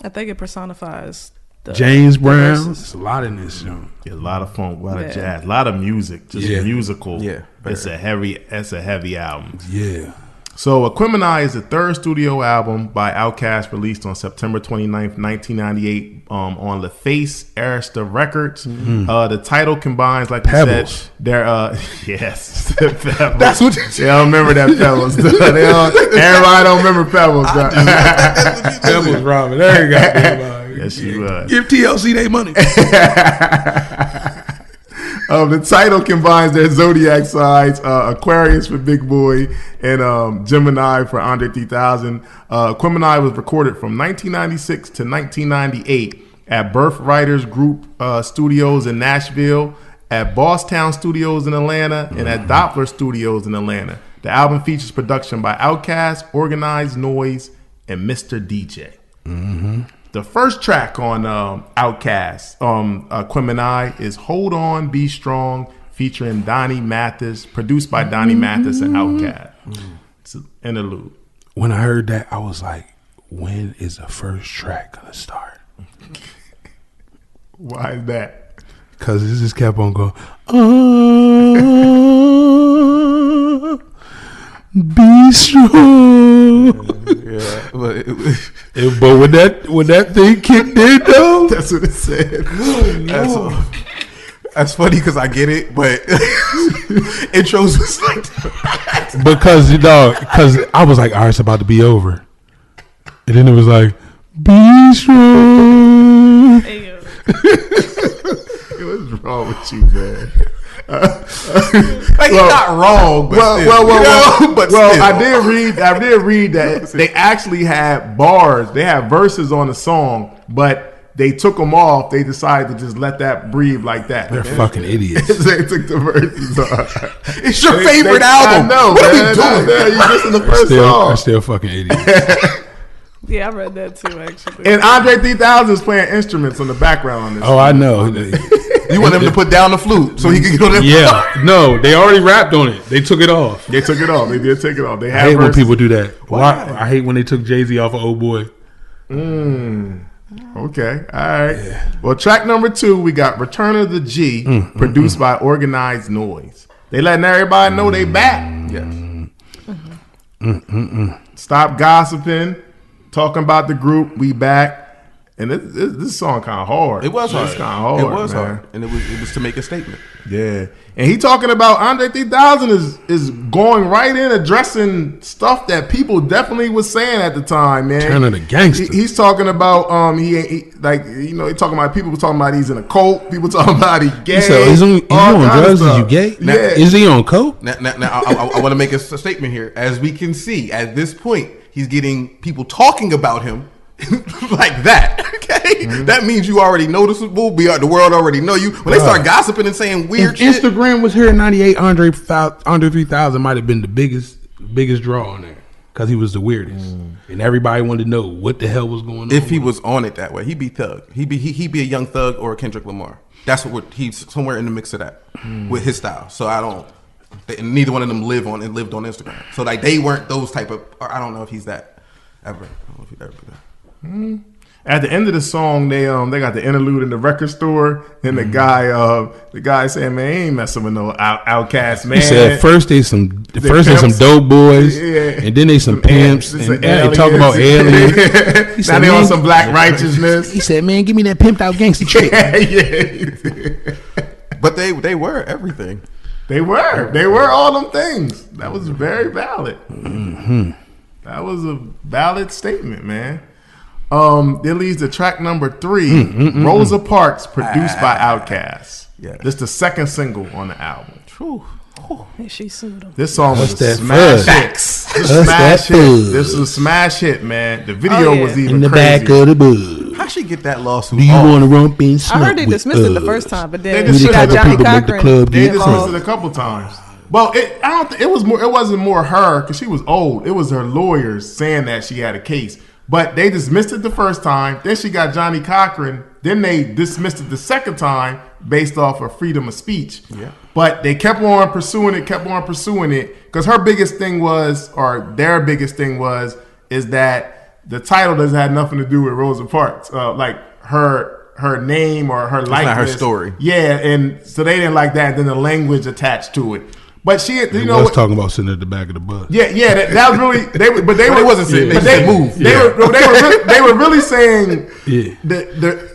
I think it personifies the James Brown. verses. There's a lot in this joint. Yeah, a lot of funk, a lot of Yeah. jazz, a lot of music, just Yeah. musical. Yeah, It's a heavy album. Yeah. So Aquemini is the third studio album by OutKast, released on September 29th, 1998 on LaFace Arista Records. The title combines, like you Pebbles. said, they're yes. Pebbles. That's what They don't remember that Pebbles. Everybody don't remember Pebbles. Pebbles Robin. There you go. Yes, you Give TLC their money. The title combines their zodiac signs, Aquarius for Big Boy and Gemini for Andre 3000. Aquemini was recorded from 1996 to 1998 at Birthwriters Group Studios in Nashville, at Bosstown Studios in Atlanta, and at Doppler Studios in Atlanta. The album features production by OutKast, Organized Noise, and Mr. DJ. The first track on OutKast, Aquemini, is Hold On, Be Strong, featuring Donnie Mathis, produced by Donnie Mathis and OutKast. It's an interlude. When I heard that, I was like, when is the first track going to start? Why is that? Because it just kept on going, be strong. Yeah, but But when that thing kicked in, though, That's what it said. that's funny because I get it, but intros was like that. because I was like, all right, it's about to be over. And then it was like, be strong. Hey, yo. It was wrong with you, man? Like, he's not wrong, but still. I did read that they actually had bars. They had verses on the song, but they took them off. They decided to just let that breathe like that. They're fucking idiots. They took the verses off. It's your favorite album. I know, what man. are you doing? You listen to the first song. They're still fucking idiots. Yeah, I read that too, actually. And Andre 3000 is playing instruments on the background on this. Oh, I know. You want him to put down the flute so he can get on that? Yeah. No, they already rapped on it. They took it off. They took it off. They did take it off. They I hate when people do that. Why? I hate when they took Jay-Z off of Old Boy. Okay. All right. Yeah. Well, track number 2, we got Return of the G, produced by Organized Noise. They letting everybody know they back. Yes. Stop gossiping, talking about the group. We back. And this song kind of hard. It was hard. It's kind of hard. It was man. hard, and it was to make a statement. Yeah, and he talking about Andre 3000 is going right in addressing stuff that people definitely was saying at the time, man. Turning the gangster. He's talking about he talking about people talking about he's in a cult. People talking about he gay. So is he on drugs? Is you gay? Yeah. Is he on coke? Now I want to make a statement here. As we can see, at this point, he's getting people talking about him like that. Okay, that means you already noticeable. The world already know you. When they start gossiping and saying weird shit. Instagram was here in '98. Andre 3000 might have been the biggest draw on there because he was the weirdest, and everybody wanted to know what the hell was going on. If he was on it that way, he'd be Thug. He'd be a Young Thug or a Kendrick Lamar. That's what he's somewhere in the mix of that with his style. So neither one of them lived on Instagram. So like they weren't those type of. Or I don't know if he's that ever. I don't know if he'd ever be that. At the end of the song, they got the interlude in the record store, and the guy saying, "Man, he ain't messing with no OutKast, man." He said first they some dope boys, and then they some pimps, and they talk about aliens. He said, now they on some black righteousness. He said, "Man, give me that pimped out gangster trick." But they were everything. They were all them things. That was very valid. That was a valid statement, man. It leads to track number 3, Rosa Parks, produced by OutKast. Yeah. This is the second single on the album. And she sued him. This song was What's a that smash hit. This was a smash hit, man. The video was even in the crazier. back of the bug. How she get that lawsuit? Do you want to rump and smoke? I heard they dismissed it the first time, but then They she got dismissed Johnny people make the Cochran. club They get dismissed it a couple times. Well, it wasn't more her because she was old. It was her lawyers saying that she had a case. But they dismissed it the first time. Then she got Johnny Cochran. Then they dismissed it the second time based off of freedom of speech. Yeah. But they kept on pursuing it. Because her biggest thing was, or their biggest thing was, is that the title doesn't have nothing to do with Rosa Parks. Like her name or her likeness. Not her story. Yeah, and so they didn't like that. And then the language attached to it. But she, He was talking about sitting at the back of the bus. Yeah, that was really. They wasn't sitting. They moved. They were really saying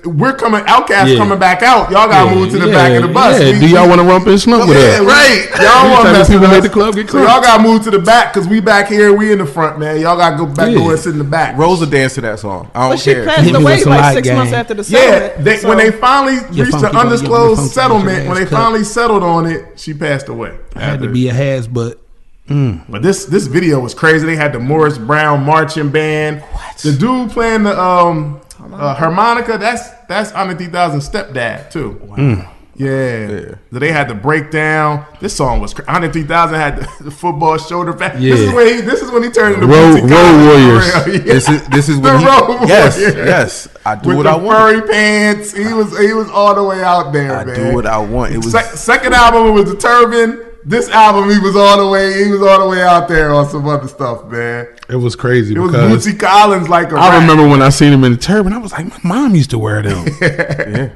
we're coming. OutKast coming back out. Y'all got to move to the back of the bus. Yeah. Do y'all want to rump and smoke with us? Right. Y'all want to mess with make us. the club get So y'all got to move to the back because we back here. We in the front, man. Y'all got to go back and sit in the back. Rosa danced to that song. I don't But she care. passed away like 6 months after the settlement. Yeah, when they finally reached the undisclosed settlement, when they cut. finally settled on it, she passed away. Had to be a has, but. But this video was crazy. They had the Morris Brown marching band. What? The dude playing the harmonica. That's Andre 3000's stepdad too. Wow. Yeah. So they had the breakdown. This song was crazy. Andre 3000 had the football shoulder back. Yeah. This is when he turned into Road Warriors. Yeah. This is when yes. I do with what I want. Furry pants. He was all the way out there. I man. do what I want. It was second album was the turban. This album, he was all the way out there on some other stuff, man. It was crazy. It was Bootsy Collins like a I remember when I seen him in the turban, I was like, my mom used to wear them. Yeah.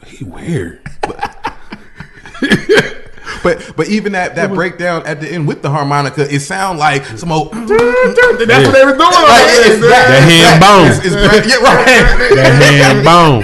He weird. But even that breakdown at the end with the harmonica, it sound like some old. That's what they were doing. That hand bone. That hand bone.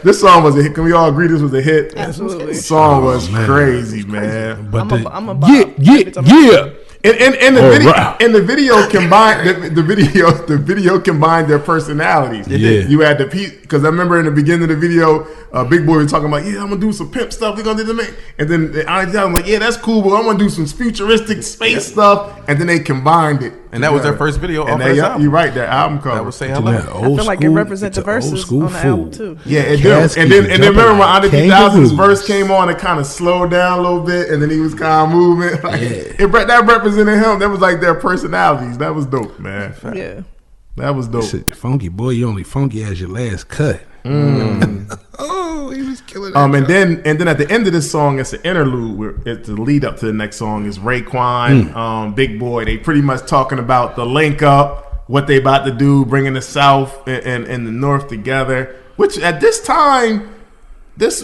This song was a hit. Can we all agree this was a hit? Absolutely. This song was crazy, man. But I'm a yeah. the video combined the video combined their personalities. Yeah. You had the because I remember in the beginning of the video, Big Boy was talking about, I'm gonna do some pimp stuff. We're gonna do the and then I'm like, that's cool, but I'm gonna do some futuristic space stuff. And then they combined it, and that was their first video. And album. You're right, their album cover. That was saying hello. I feel like it represents the verses on the album too. Yeah, it does. And then remember when Andre 3000's verse came on, it kind of slowed down a little bit, and then he was kind of moving. That represented him. That was like their personalities. That was dope, man. Yeah, that was dope. Funky boy, you only funky as your last cut. Oh, he was killing it. And then at the end of this song, it's an interlude where it's the lead up to the next song is Raekwon, Big Boy. They pretty much talking about the link up, what they about to do, bringing the South and the North together. Which at this time, this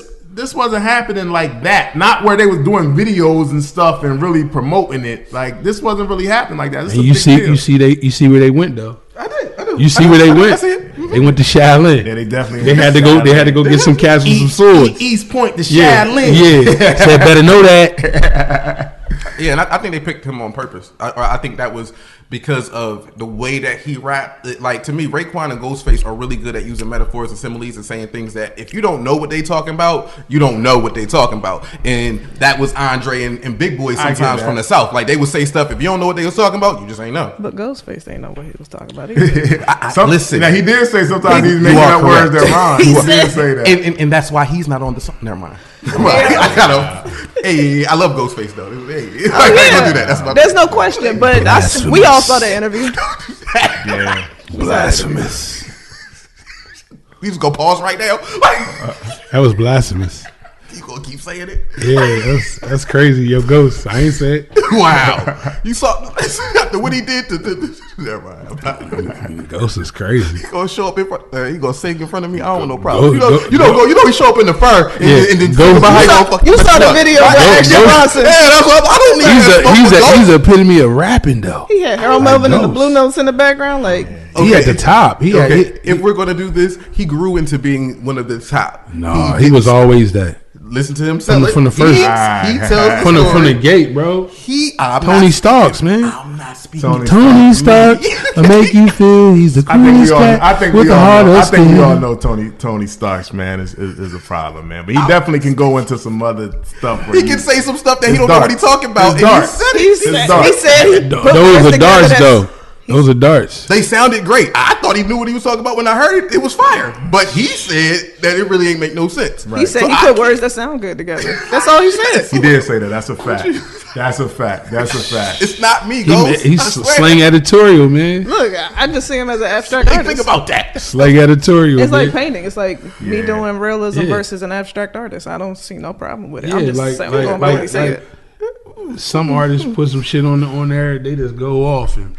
wasn't happening like that. Not where they was doing videos and stuff and really promoting it. Like this wasn't really happening like that. And you see where they went though. I did. You see where they went? I see it. They went to Shaolin. Yeah, they definitely. They had to go. They had to go get some castles of swords. East Point to Shaolin. Yeah. Said better know that. Yeah, and I think they picked him on purpose. I think that was because of the way that he rapped. Like, to me, Raekwon and Ghostface are really good at using metaphors and similes and saying things that if you don't know what they talking about, you don't know what they talking about. And that was Andre and Big Boy sometimes from the South. Like, they would say stuff, if you don't know what they was talking about, you just ain't know. But Ghostface ain't know what he was talking about either. Listen. Now, he did say sometimes he's making up words that rhyme. He did say that. And that's why he's not on the song. Never mind. I love Ghostface though. Hey, I ain't gonna do that. There's no question, but we all saw the interview. Yeah, Blasphemous. We just go pause right now. That was blasphemous. You gonna keep saying it? Yeah, that's crazy. Yo, Ghost. I ain't say it. Wow. You saw after what he did to never mind. Ghost is crazy. He gonna show up in front. He gonna sing in front of me. I don't want no problem. You know he show up in the fur and then talk about how you saw the video of Action Bronson. Yeah, that's what I don't need. He's an epitome of rapping though. He had Harold Melvin and the Blue Notes in the background. Like he at the top. If we're gonna do this, he grew into being one of the top. No, he was always that. Listen to himself from the first. He tells from the gate, bro. Tony Starks, man. I'm not speaking. Tony Starks. I make you feel he's the coolest cat. I think we all know Tony Starks, man, is a problem, man. But he definitely can go into some other stuff. He can say some stuff that he don't know what he's talking about. He said those are darts, though. Those are darts. They sounded great. I thought he knew what he was talking about when I heard it. It was fire. But he said that it really ain't make no sense. Right. He said he put words that sound good together. That's all he said. He did say that. That's a fact. That's a fact. It's not me, Ghost. He's slang editorial, man. Look, I just see him as an abstract artist. Think about that. Slang editorial. It's like painting. It's like me doing realism versus an abstract artist. I don't see no problem with it. I'm just saying, I'm going by what he said. Some artists put some shit on there. They just go off and.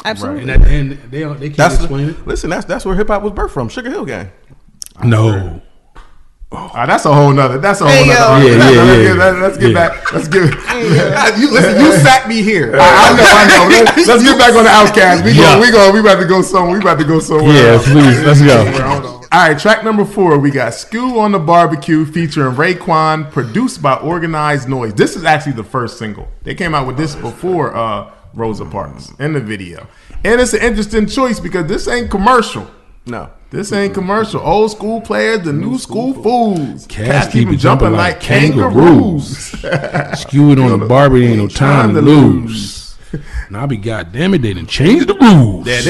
Absolutely. And at the end, they can't explain it. Listen, that's where hip hop was birthed from. Sugar Hill Gang. No. That's a whole nother. Let's get back. Let's get. You sat me here. I know. Let's get back on the OutKast. We about to go somewhere. Yeah, please. Let's go. All right, track number 4. We got "Skew on the Barbecue" featuring Raekwon, produced by Organized Noise. This is actually the first single. They came out with this before Rosa Parks in the video, and it's an interesting choice because this ain't commercial. No. This ain't commercial. Old school players, the new school fools. Cats keep jumping like kangaroos. Skew it on the barbie, ain't no time to lose. Now I be goddamn it, they done changed the rules. Yeah,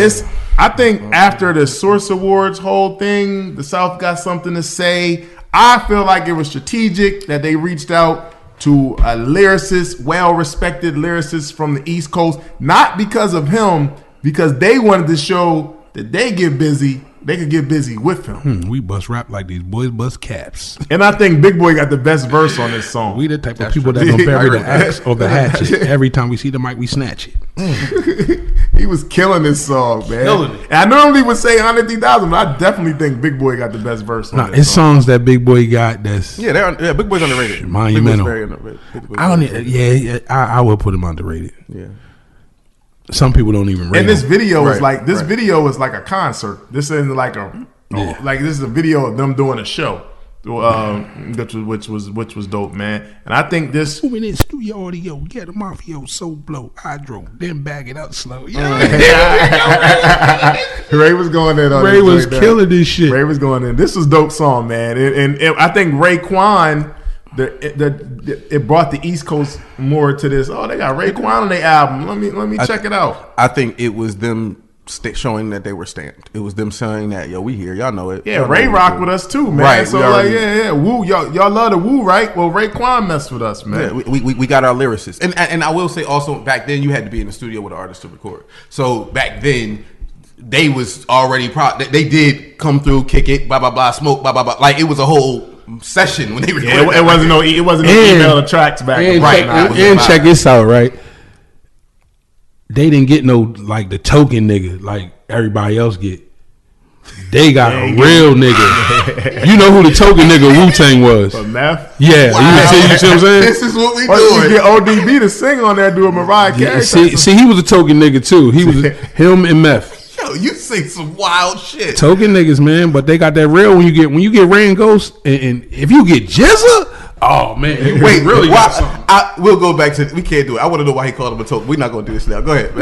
I think after the Source Awards whole thing, the South got something to say. I feel like it was strategic that they reached out to a lyricist, well-respected lyricist from the East Coast, not because of him, because they wanted to show that they could get busy with him. We bust rap like these boys bust caps. And I think Big Boy got the best verse on this song. We the type of people that gonna bury the axe or the hatchet. Every time we see the mic, we snatch it. He was killing this song, man. Killing it. And I normally would say 100,000, but I definitely think Big Boy got the best verse on this it's song. songs that Big Boy got that's Big Boy's underrated. Monumental. Big Boy's very underrated. I will put him underrated. Yeah. Some people don't even rate And this him. video is video is like a concert. This isn't like this is a video of them doing a show. which was dope, man. And I think this moving in studio audio, get a mafia soul blow, hydro, then bag it up slow. Ray was going in. Ray was killing this shit. Ray was going in. This was dope song, man. And I think Raekwon, it brought the East Coast more to this. Oh, they got Raekwon on their album. Let me check it out. I think it was them showing that they were stamped. It was them saying that, yo, we here, y'all know it. Yeah, Ray rocked with us too, man. Right, so Woo, y'all love the Woo, right? Well, Raekwon messed with us, man. Yeah, we got our lyricists, and I will say also back then you had to be in the studio with an artist to record. So back then they was already they did come through, kick it, blah blah blah, smoke, blah blah blah. Like it was a whole session when they recorded. Yeah, it wasn't no email tracks back then. Right, and check this out, right? They didn't get no like the token nigga like everybody else get. They got a real nigga. You know who the token nigga Wu-Tang was? Meth? Yeah, wow. you see what I'm saying? This is what we You doing. get ODB to sing on there doing Mariah Carey. See, he was a token nigga too. He was him and Meth. Yo, you say some wild shit. Token niggas, man, but they got that real when you get Rain Ghost and if you get Jizza, oh man, you Wait, really got something. we'll go back to we can't do it. I want to know why he called him a token. We're not gonna do this now. Go ahead. You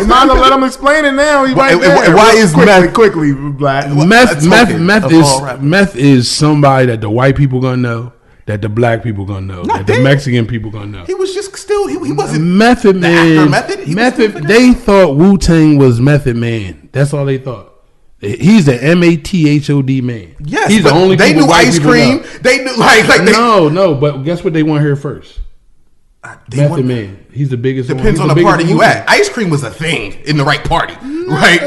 might not let him explain it now. He right there. Why is quickly Black? Meth is somebody that the white people gonna know, that the black people gonna know, that the Mexican people gonna know. He was just still he wasn't Method Man. Method. They thought Wu-Tang was Method Man. That's all they thought. He's the MATHOD man. Yes, he's the only. They knew Ice Cream. Know. They knew like no. But guess what? They want here first. Method Man. He's the biggest. Depends on the party you at. Ice Cream was a thing in the right party, right?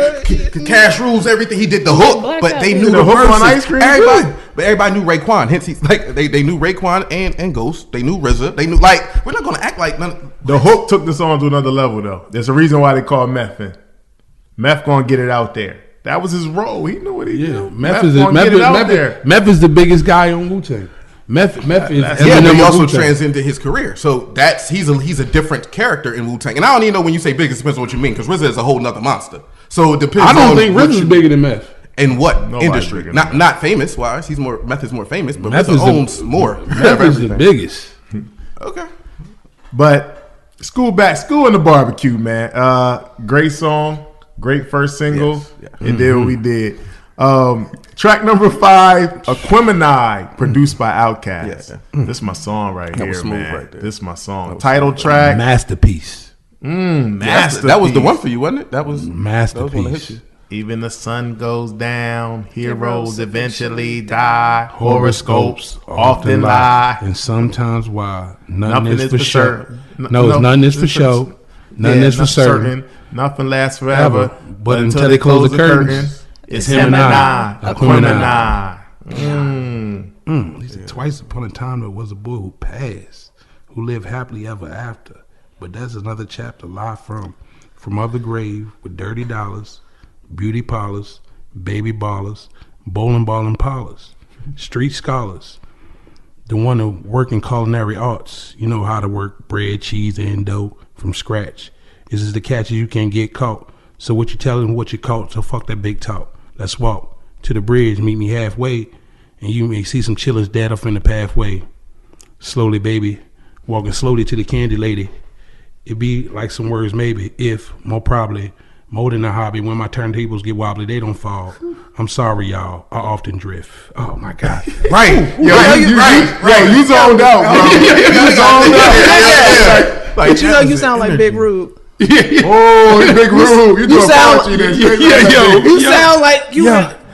Cash rules everything. He did the hook, but they knew the hook on Ice Cream. Everybody knew Raekwon. Hence, he's like they knew Raekwon and Ghost. They knew RZA. They knew we're not gonna act like none. The hook took the song to another level though. There's a reason why they call Meth. Meth gonna get it out there. That was his role. He knew what he did. Meth is the biggest guy on Wu-Tang. Meth is but he also transcended his career. So he's a different character in Wu-Tang. And I don't even know when you say big, it depends on what you mean, because RZA is a whole nother monster. So it depends. I don't think RZA is bigger than Meth. In what industry? Not famous wise. Meth is more famous, but RZA owns more. Meth is the biggest. Okay. But School in the Barbecue, man. Great song. Great first single. Yes. Yeah. It did what we did. Track number 5, Aquemini, produced by OutKast. Yeah. This is my song right here, man. Right there. This is my song. Title track. Masterpiece. Masterpiece. That was the one for you, wasn't it? That was Masterpiece. That was one that hit you. Even the sun goes down, heroes eventually die, horoscopes often lie. And sometimes why? Nothing is for sure. Nothing is for show. Nothing is for certain. Nothing lasts forever. But until they close the curtains, it's him and I. Aquemini. He said, twice upon a time there was a boy who passed, who lived happily ever after. But that's another chapter live from other grave with dirty dollars, beauty parlors, baby ballers, bowling ball and parlors, street scholars, the one who work in culinary arts. You know how to work bread, cheese, and dough from scratch. This is the catches you can't get caught. So what you tell them what you caught, so fuck that big talk. Let's walk to the bridge, meet me halfway, and you may see some chillers dead off in the pathway. Slowly, baby, walking slowly to the candy lady. It be like some words maybe, if, more probably, more than a hobby. When my turntables get wobbly, they don't fall. I'm sorry, y'all. I often drift. Oh my God. Right. You zoned out, bro. You zoned out. But you know you sound like Big Rube. Oh, Big Rube. You sound like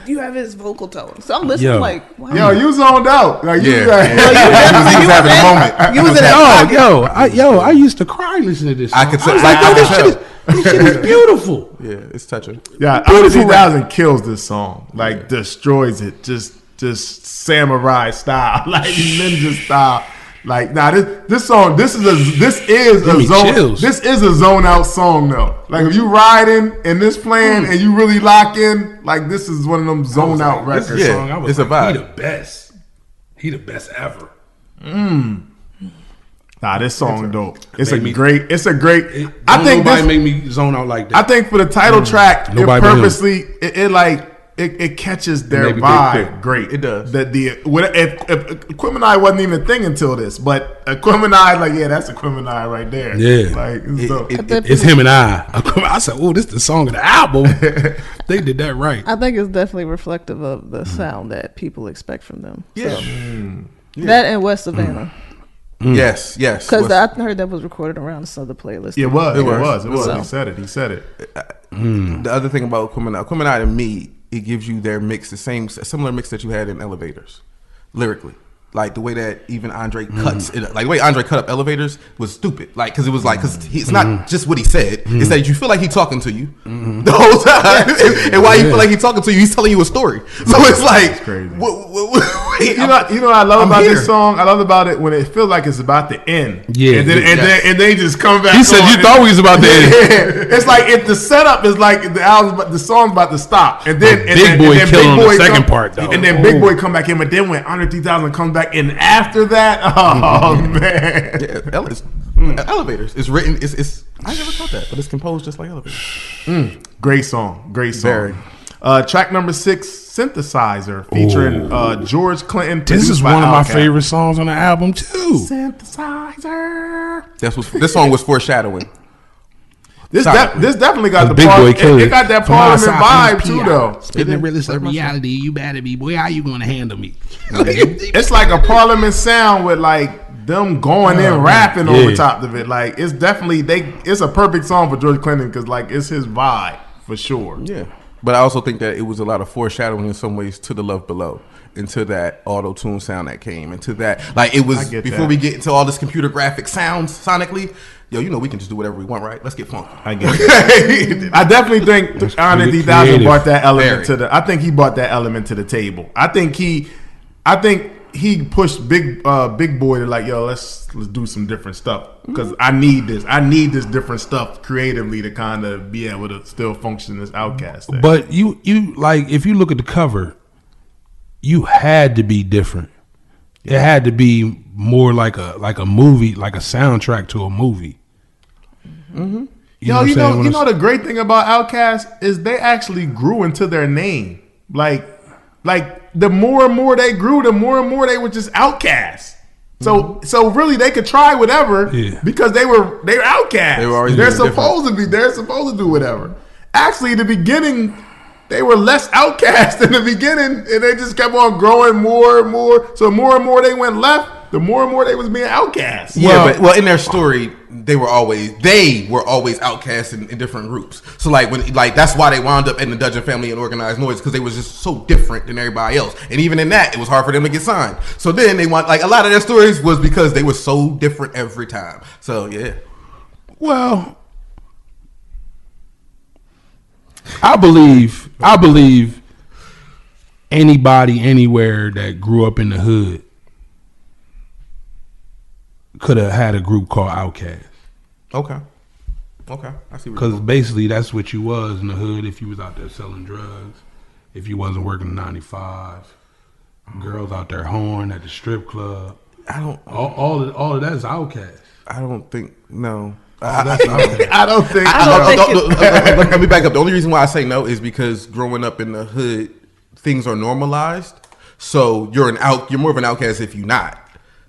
you have his vocal tone. So I'm listening like, wow. Yo, you zoned out. Like, he was having a moment. You was in I used to cry listening to this song. I could say, this shit is beautiful. Yeah, it's touching. Yeah, Andre 3000 kills this song. Like, destroys it. Just samurai style, like ninja style. Like, this song, this is a zone out song though. Like, if you riding and this playing and you really lock in, like, this is one of them zone out records. It's a vibe. He the best ever. Nah, this song dope. I think nobody make me zone out like that. I think for the title track, it purposely it like it catches their Maybe Big vibe Crit. great. It does. That if Aquemini wasn't even a thing until this, but Aquemini, like, yeah, that's Aquemini right there. Yeah. Like, it's dope. It's him and I. I said, "Oh, this is the song of the album." They did that right. I think it's definitely reflective of the sound that people expect from them. Yeah. So, that and West Savannah. Yes. Because I heard that was recorded around the Southern playlist. It was. So. He said it. The other thing about Aquemini to me, it gives you their mix, a similar mix that you had in Elevators, lyrically. Like the way that even Andre cuts it, like the way Andre cut up Elevators was stupid. Like because it was like it's not just what he said; it's that you feel like he's talking to you the whole time, and while you feel like he's talking to you, he's telling you a story. So it's like, crazy. Wait, you know what I love about this song? I love about it when it feels like it's about to end. Yeah. And then they just come back. He said on you thought we was about to end. Yeah. It's like if the setup is like the song's about to stop, and then Big Boy kill on the second come, part though. and then Big Boy come back in. But then when Andre 3000 comes back in after that, oh man, yeah, Elevators. It's written. It's. I never thought that, but it's composed just like Elevators. great song. Very. Track number 6, Synthesizer, featuring George Clinton. This is produced by one of my OutKast. favorite songs on the album too. Synthesizer. This song was foreshadowing. This definitely got the Big Boy Killer. It got that Parliament vibe too, though. Spitting the realest of reality, you better be. Boy, how you gonna handle me? It's like a Parliament sound with like them going in rapping over top of it. Like it's definitely it's a perfect song for George Clinton because like it's his vibe for sure. Yeah, but I also think that it was a lot of foreshadowing in some ways to the Love Below, into that auto tune sound that came, into that like it was before we get into all this computer graphic sounds sonically. Yo, you know we can just do whatever we want, right? Let's get funky. I get it. I definitely think Andre 3000 brought that element to the. I think he brought that element to the table. I think he pushed Big Boy to like, yo, let's do some different stuff because I need this. I need this different stuff creatively to kind of be able to still function as OutKast thing. But you like if you look at the cover, you had to be different. It had to be more like a movie, like a soundtrack to a movie. Mm-hmm. You know the great thing about OutKast is they actually grew into their name. Like the more and more they grew, the more and more they were just OutKast. So really they could try whatever because they're OutKast. They're supposed to be. They're supposed to do whatever. Actually, in the beginning, they were less OutKast in the beginning, and they just kept on growing more and more. So more and more they went left, the more and more they was being OutKast. Yeah, but in their story, they were always OutKast in different groups. So that's why they wound up in the Dudgeon Family and Organized Noise because they was just so different than everybody else. And even in that, it was hard for them to get signed. So then they want a lot of their stories was because they were so different every time. So yeah. Well, I believe anybody anywhere that grew up in the hood could have had a group called OutKast. Okay, I see. Because basically that's what you was in the hood if you was out there selling drugs, if you wasn't working 95, girls out there horn at the strip club. All of that is OutKast. I don't think no. I don't think. Let me back up. The only reason why I say no is because growing up in the hood, things are normalized. So you're more of an OutKast if you're not.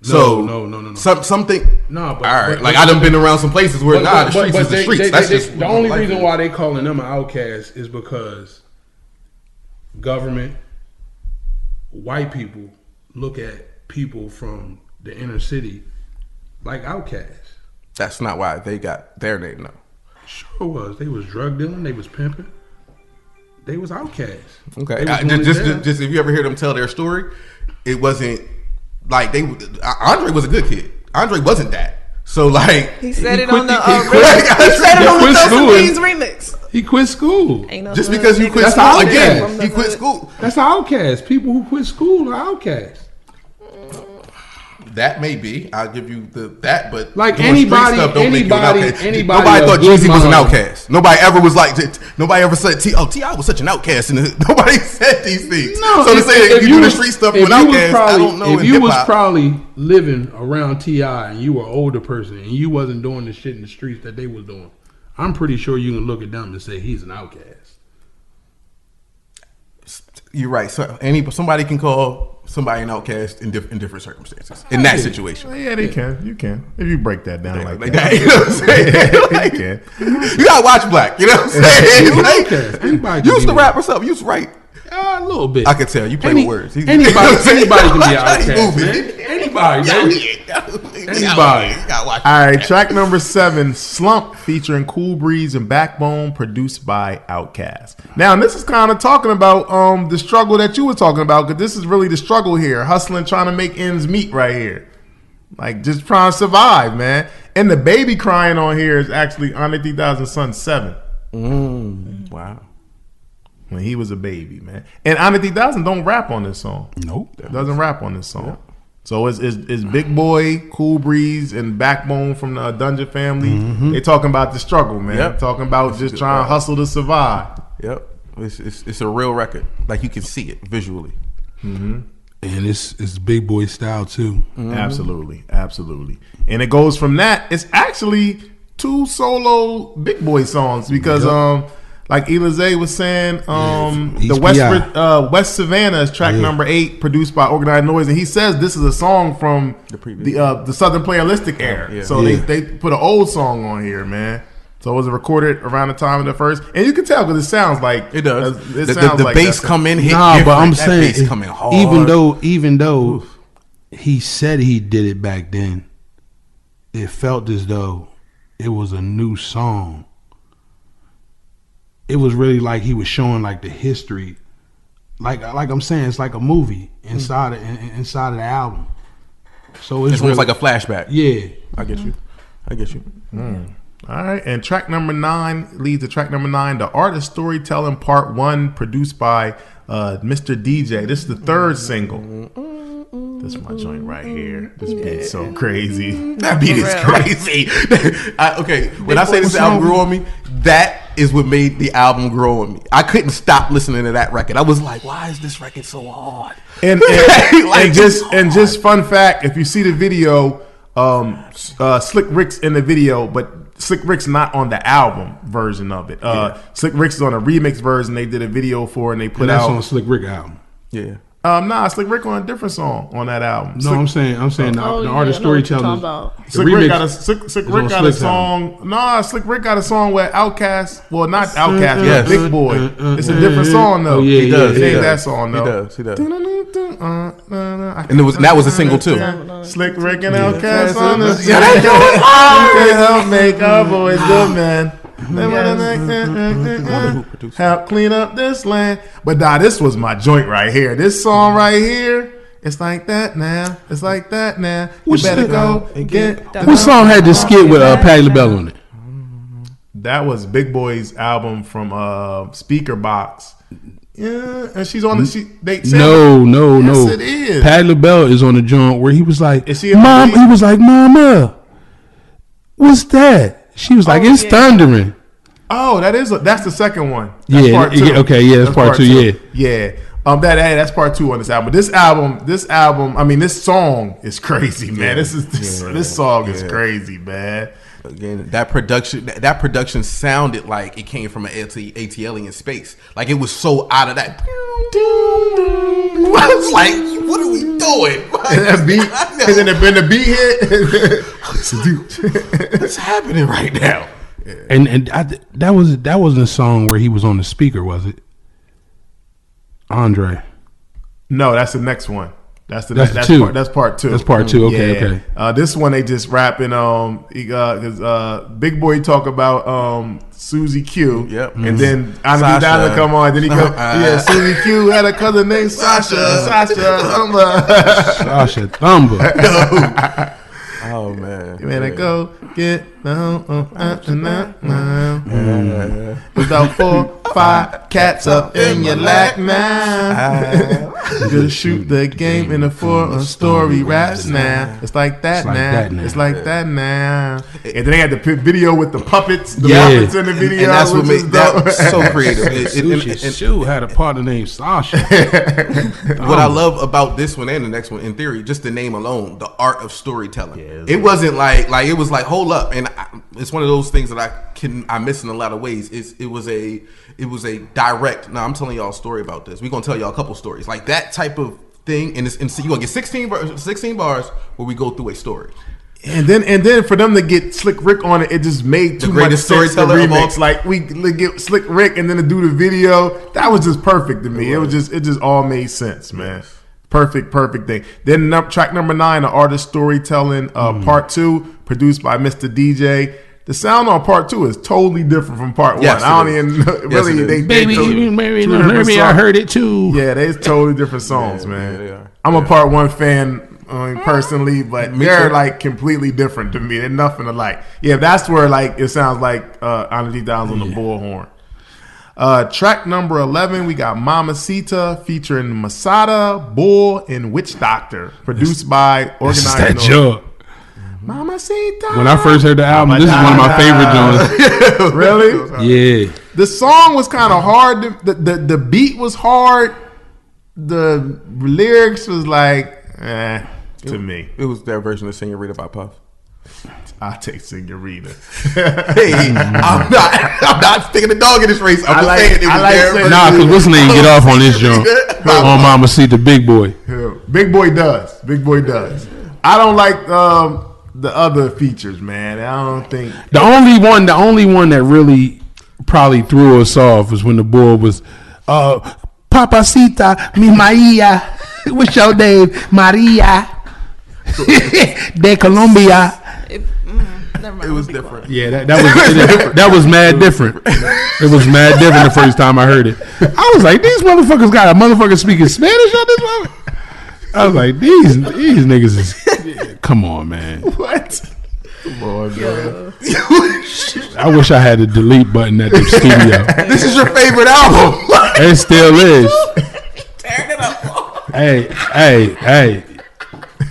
So no. Something. No, but all right. I done been around some places where the streets is the streets. That's just the only reason why they calling them an OutKast is because government, white people look at people from the inner city like OutKasts. That's not why they got their name, though. Sure was. They was drug dealing. They was pimping. They was OutKasts. Okay. Just if you ever hear them tell their story, it wasn't like Andre was a good kid. Andre wasn't that. So he said it on the school remix. He quit school. Just because you quit school again, he quit school. That's OutKast. People who quit school are OutKasts. That may be. I'll give you that, but like anybody thought Jeezy was an OutKast. Nobody ever was like. Nobody ever said T.I. was such an OutKast, and nobody said these things. No, so to say if you do the street stuff with OutKast, I don't know. If you was probably living around T.I. and you were an older person and you wasn't doing the shit in the streets that they was doing, I'm pretty sure you can look at them and say he's an OutKast. You're right. So somebody can call somebody an outcast in different circumstances in that situation. Yeah, they can. You can if you break that down like that. You know what I'm saying? You can. You gotta watch Black. You know what I'm saying? Like, Anybody you used to can be rap or something. You used to write. a little bit. I could tell you play with words. Anybody can be an outcast, moving. man. Anybody, baby. Anybody. You gotta watch. All right, track number 7, Slump, featuring Cool Breeze and Backbone, produced by OutKast. Now, this is kind of talking about the struggle that you were talking about, because this is really the struggle here, hustling, trying to make ends meet right here. Like, just trying to survive, man. And the baby crying on here is actually Andre 3000's son, 7. Wow. When he was a baby, man. And Andre 3000 don't rap on this song. Nope. Doesn't rap on this song. So it's Big Boy, Cool Breeze, and Backbone from the Dungeon family. They talking about the struggle, man. Yep. Talking about just trying to hustle to survive. Yep. It's a real record. Like, you can see it visually. And it's Big Boy style too. Absolutely. And it goes from that. It's actually 2 solo Big Boy songs because like Elize was saying, the West Savannah is track number 8, produced by Organized Noise, and he says this is a song from the Southern Playalistic era. Yeah. So they put an old song on here, man. So it was recorded around the time of the first, and you can tell because it sounds like It does. It sounds the like bass come in. Hit Nah, but I'm that saying, bass come in hard. even though he said he did it back then, it felt as though it was a new song. It was really like he was showing like the history, like I'm saying, it's like a movie inside of the album. So it's almost really, like a flashback. Yeah, I get you. All right, and track number 9 leads to track number 9, The Art of Storytelling Part 1, produced by Mr. DJ. This is the 3rd single. This is my joint right here. This beat's so crazy. That beat is crazy. When I say this album grew on me, that is what made the album grow on me. I couldn't stop listening to that record. I was like, why is this record so hard? And just fun fact, if you see the video, Slick Rick's in the video, but Slick Rick's not on the album version of it. Slick Rick's is on a remix version they did a video for, and they put that's out on Slick Rick album. Yeah. Slick Rick on a different song on that album. No, I'm saying the Art of Storytelling. Slick Rick got a song. Slick Rick got a song with OutKast. Well, not OutKast, but Big Boy. It's a different song though. He does. He ain't that song though. He does. And that was a single too. Slick Rick and OutKast on this. Yeah, they do it hard. Help make our boys good, man. Help clean up this land. But this was my joint right here. This song right here. It's like that now. It's like that now. You better go and get. What song had this skit with Patti LaBelle on it? That was Big Boy's album from Speaker Box. Yeah, and she's on the. No. Yes, it is. Patti LaBelle is on the joint where he was like, Is she "Mom," he was like, "Mama, what's that?" She was like, "It's thundering." Oh, that's the second one. That's Yeah, part 2. that's part 2. Yeah. That's part 2 on this album. This album. I mean, this song is crazy, man. This song is crazy, man. Again, that production sounded like it came from an ATL in space. Like, it was so out of that. I was like, what are we doing? And that beat, and then the beat hit. What's happening right now? And that wasn't a song where he was on the speaker, was it? Andre. No, that's the next one. That's two. That's part 2. That's part 2. Okay. This one they just rapping. Because Big Boy talk about Susie Q. Yep. And then Anna Dada come on. Then he go, Susie Q had a cousin named Sasha Thumber. Oh man. You better go get without 4, 5 cats up in your lap now. You gotta shoot the game in the 4 story raps now. It's like that now. It's like that now. And then they had the video with the puppets. The puppets in the video. And that's what made that so creative. Sue had a partner named Sasha. What I love about this one and the next one, in theory, just the name alone, The Art of Storytelling. It wasn't like it was like, hold up. And it's one of those things that I miss in a lot of ways. It was a direct. Now I'm telling y'all a story about this. We're gonna tell y'all a couple stories like that type of thing, and you're gonna get 16 bars where we go through a story. And then for them to get Slick Rick on it, it just made too much sense. Storyteller remix, like we get Slick Rick and then to do the video, that was just perfect to me. It just all made sense, man. Perfect thing. Then track number 9, the artist storytelling, part 2, produced by Mr. DJ. The sound on part 2 is totally different from part 1. I don't even know, really. Baby, I heard it too. Yeah, they're totally different songs, man. I'm a part 1 fan. Personally, but they're like completely different to me. They're nothing alike. Yeah, that's where like it sounds like Andre 3000 on the bullhorn. Track number 11, we got Mamacita featuring Masada, Bull, and Witch Doctor, produced by Organized that jug. Mamacita. When I first heard the album, this is one of my favorite joints. Really? Yeah. The song was kind of hard. The beat was hard. The lyrics was like, to me. It was their version of Senorita by Puff. I'll take Senorita. Hey, I'm not sticking the dog in this race. I'm just saying it was their version. Nah, because what's name get off on this joint? On Mama See the Big Boy. Yeah. Big Boy does. I don't like the other features, man. I don't think the only one that really probably threw us off was when the boy was Papacita, mi Maria. What's your name? Maria de Colombia. It was different. Yeah, that was mad different. It was mad different the first time I heard it. I was like, these motherfuckers got a motherfucker speaking Spanish on this moment. I was like, these niggas is come on, man. What? Come on, man. I wish I had a delete button at the studio. This is your favorite album. It still is. Tearing it up. Hey.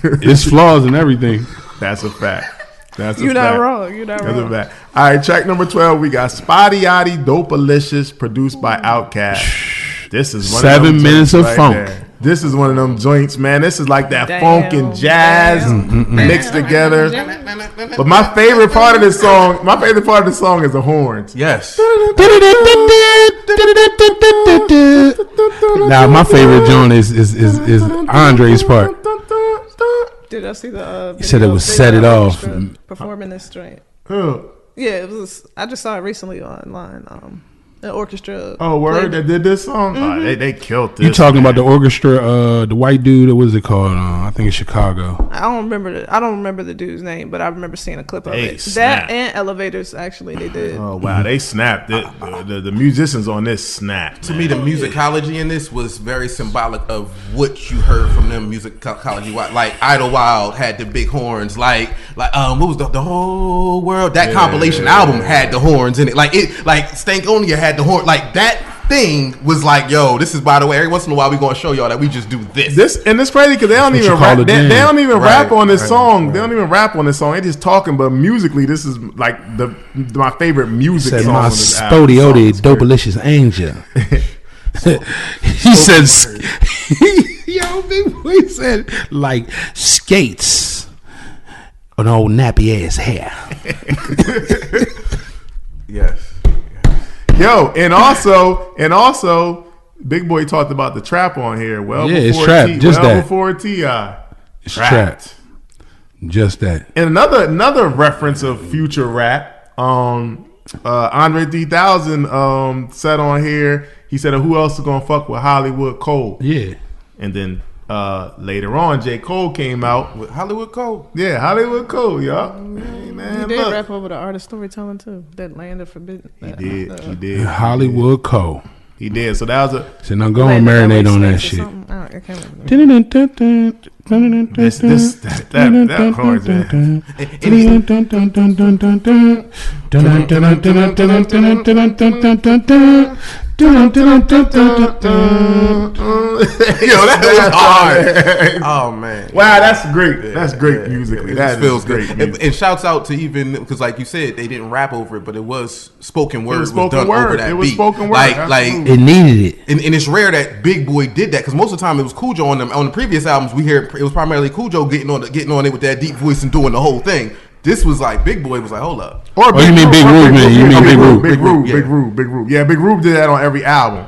It's flaws and everything. That's a fact. You're not wrong. That's a fact. All right, track number 12, we got Spotty Yachty, Dopalicious, produced by OutKast. This is one 7 minutes of right funk. There. This is one of them joints, man. This is like that funk and jazz mixed together. But my favorite part of this song is the horns. Yes. Now my favorite joint is Andre's part. Did I see the? He said it was Set It Off. Performing this joint. Huh. Yeah, it was. I just saw it recently online. The orchestra. Oh, word! That did this song. Mm-hmm. Oh, they killed this. You talking about the orchestra? The white dude. What is it called? I think it's Chicago. I don't remember the dude's name, but I remember seeing a clip of it. Snapped. That and Elevators actually they did. Oh wow, they snapped. The musicians on this snapped. To me, the musicology in this was very symbolic of what you heard from them musicology. Like Idlewild had the big horns. Like what was the whole world? That compilation album had the horns in it. Like Stankonia had the horn. Like that thing was like, yo, this is, by the way, every once in a while we gonna show y'all that we just do this. And it's crazy because they don't even rap. They don't even rap on this song. They don't even rap on this song. They just talking. But musically, this is like my favorite music song. My Spodioti Dopalicious Angel. He said, yo, big boy said like skates on old nappy ass hair. Yes. Yo, and also, Big Boy talked about the trap on here. Well, yeah, before it's trapped. Just that. Before T.I. It's trapped. Just that. And another reference of future rap. Andre 3000 said on here. He said, "Who else is gonna fuck with Hollywood Cole?" Yeah. And then later on, J. Cole came out with Hollywood Cole. Yeah, Hollywood Cole, y'all. Hey, man, he did rap over the artist storytelling too. That Land of Forbidden. He did. Hollywood Cole. He did. So that was a. So now go and marinate on that shit. I can't remember. That chords, man. Yo, that was hard. Oh man! Wow, that's great. That's great musically. That feels great. And shouts out to even because, like you said, they didn't rap over it, but it was spoken word. It was done over that beat. It was spoken word. Like it needed it. And it's rare that Big Boy did that because most of the time it was Cool Joe on the previous albums. We hear it was primarily Cool Joe getting on it with that deep voice and doing the whole thing. This was like Big Boy was like, hold up. Or you mean Big Rube, man? You mean Big Rube? Big Rube. Yeah, Big Rube did that on every album.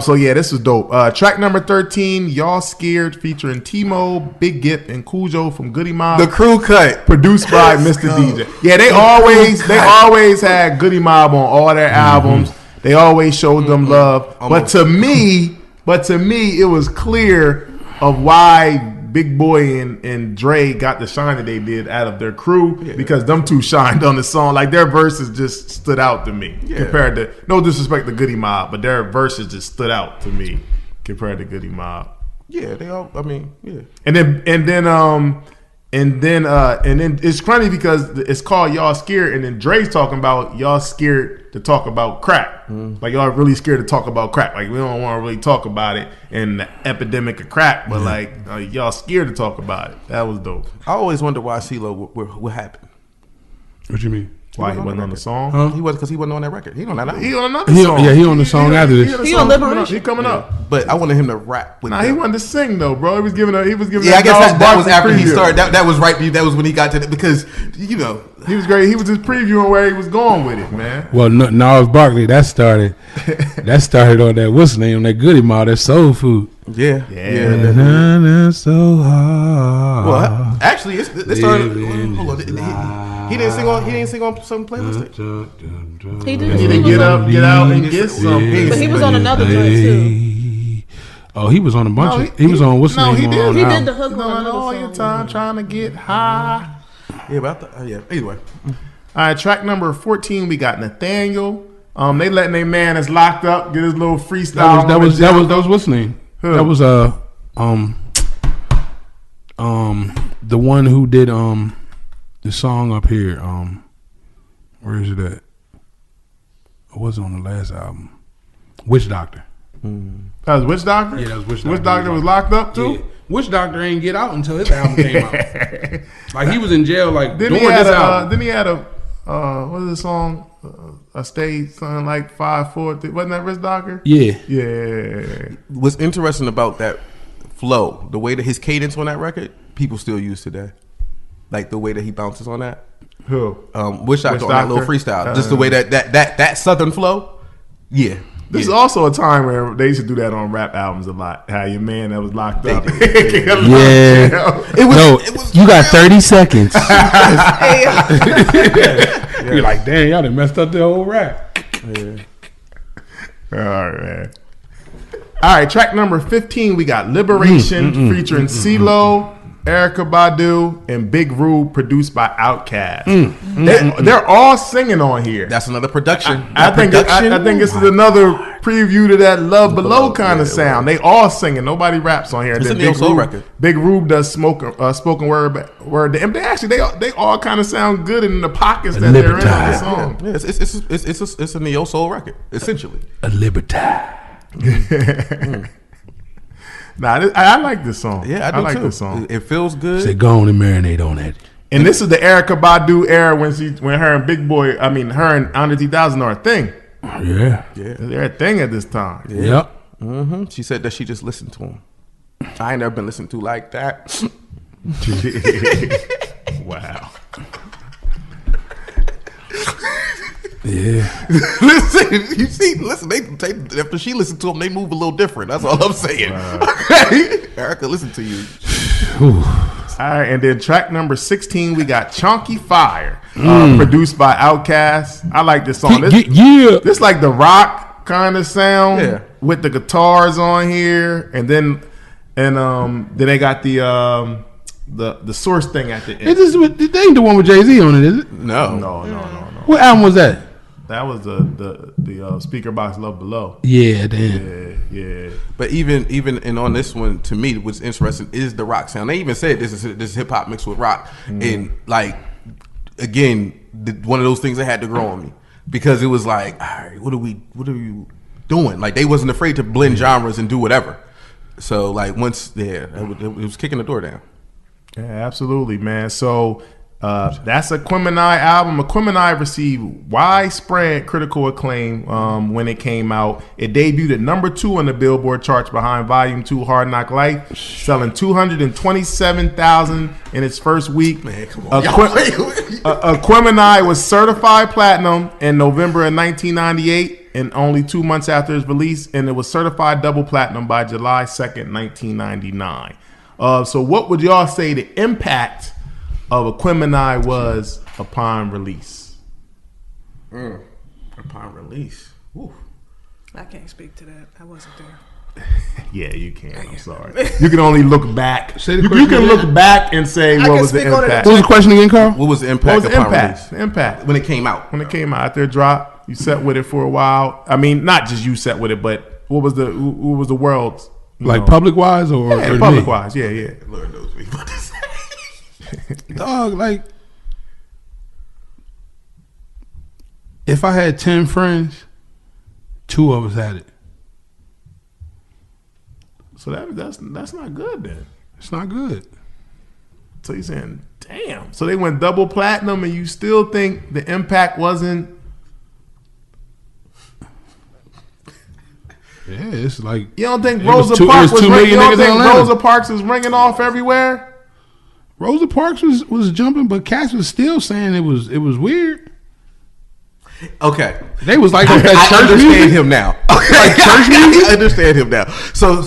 So yeah, this was dope. Track number 13, Y'all Scared, featuring T-Mo, Big Gip, and Cujo from Goody Mob. The crew cut, produced by Mr. DJ. Yeah, they always had Goody Mob on all their albums. They always showed them love. But to me, it was clear of why Big Boy and Dre got the shine that they did out of their crew because them two shined on the song. Like their verses just stood out to me compared to, no disrespect to Goody Mob, but their verses just stood out to me compared to Goody Mob. Yeah, they all. I mean, yeah. And then it's funny because it's called Y'all Scared, and then Dre's talking about y'all scared to talk about crack. Like y'all really scared to talk about crack. Like we don't want to really talk about it and the epidemic of crack, but like y'all scared to talk about it. That was dope. I always wonder why CeeLo what happened. What you mean? Why he wasn't on the song? Huh? He wasn't because he wasn't on that record. He on that album. He on another song. Yeah, he on the song after this. He on Liberation. He coming up. But I wanted him to rap with. Nah, he wanted to sing though, bro. He was giving. Yeah, I guess that was after he started. That was right. That was when he got to it because he was great. He was just previewing where he was going with it, man. Well, Gnarls Barkley that started on that what's the name on that Goody Mob, that soul food. Yeah. That's so hard. Well, actually, it started. Hold on. He didn't sing on some playlist. He did. He didn't get out and get something. But he was on another joint too. Oh, he was on a bunch of. He was on what's the name? He did. He did the hook on All another your song. time trying to get high. Yeah, but anyway. All right, track number 14. We got Nathaniel. They letting their man is locked up get his little freestyle. That was what's the name? Who? That was the one who did the song up here. Where is it at? It wasn't on the last album. Witch Doctor. That was Witch Doctor? Yeah, that was Witch Doctor. Witch Doctor was locked up too? Yeah. Witch Doctor ain't get out until his album came out. Like he was in jail during this album. Then he had a what is the song? I stayed something like 5, 4. Wasn't that Witch Doctor? Yeah. Yeah. What's interesting about that flow, the way that his cadence on that record, people still use today. Like the way that he bounces on that. Who? Witch Doctor on that little freestyle. Just the way that southern flow. Yeah. This is also a time where they used to do that on rap albums a lot. How your man that was locked up. Yeah. You got 30 seconds. You're like, damn, y'all done messed up the whole rap. Yeah. All right, man. All right, track number 15, we got Liberation featuring CeeLo, Erykah Badu, and Big Rube, produced by OutKast. They're all singing on here. That's another production. I think this is another preview to that Love Below kind of sound. They all singing. Nobody raps on here. It's a Neo Soul record. Big Rube does spoken word. And they all kind of sound good in the pockets that they're in on the song. Yeah, it's a Neo Soul record, essentially. A Liberty. Nah, I like this song. Yeah, I do like too. This song. It feels good. Say go on and marinate on that. And this is the Erykah Badu era when her and Big Boy, her and Andre 3000 are a thing. Yeah. They're a thing at this time. Yeah. Yep. She said that she just listened to him. I ain't never been listened to like that. Wow. Yeah. Listen, they after she listened to him, they move a little different. That's all I'm saying. Okay? Erykah, listen to you. All right, and then track number 16, we got Chunky Fire, produced by OutKast. I like this song. This like the rock kind of sound with the guitars on here, and then they got the source thing at the end. They ain't the one with Jay-Z on it, is it? No. What album was that? That was the speaker box Love Below. Yeah, damn. Yeah. But even and on this one, to me, what's interesting is the rock sound. They even said this is hip hop mixed with rock, and like again, one of those things that had to grow on me because it was like, all right, what are you doing? Like they wasn't afraid to blend genres and do whatever. So like once it was kicking the door down. Yeah, absolutely, man. So That's Aquemini album. Aquemini received widespread critical acclaim when it came out. It debuted at number 2 on the Billboard charts behind Volume 2 Hard Knock Life, selling 227,000 in its first week. Man, come on. Aquemini was certified platinum in November of 1998 and only 2 months after its release, and it was certified double platinum by July 2nd, 1999. So what would y'all say the impact of Aquemini was upon release? Upon release. Ooh. I can't speak to that. I wasn't there. Yeah, you can. I'm sorry. You can only look back. Say the You question can again. look back and say I what can was the speak on it. impact. What was the question again, Carl? What was the What impact was the upon impact? release? The impact. When it came out. When it came out, after it dropped, you sat with it for a while. I mean, not just you sat with it, but what was the world's Like public wise or public wise? Yeah. Lord knows what he about to say. Dog, like if I had 10 friends, 2 of us had it. So that's not good then. It's not good. So you're saying, damn. So they went double platinum, and you still think the impact wasn't? Yeah, it's like You don't think It was Rosa two- Parks it was was 2 ringing? You million don't niggas in think Atlanta. Rosa Parks was ringing off everywhere? Rosa Parks was jumping, but Cass was still saying it was weird. Okay. They was like that I church understand music. him now. Like church music? I understand him now. So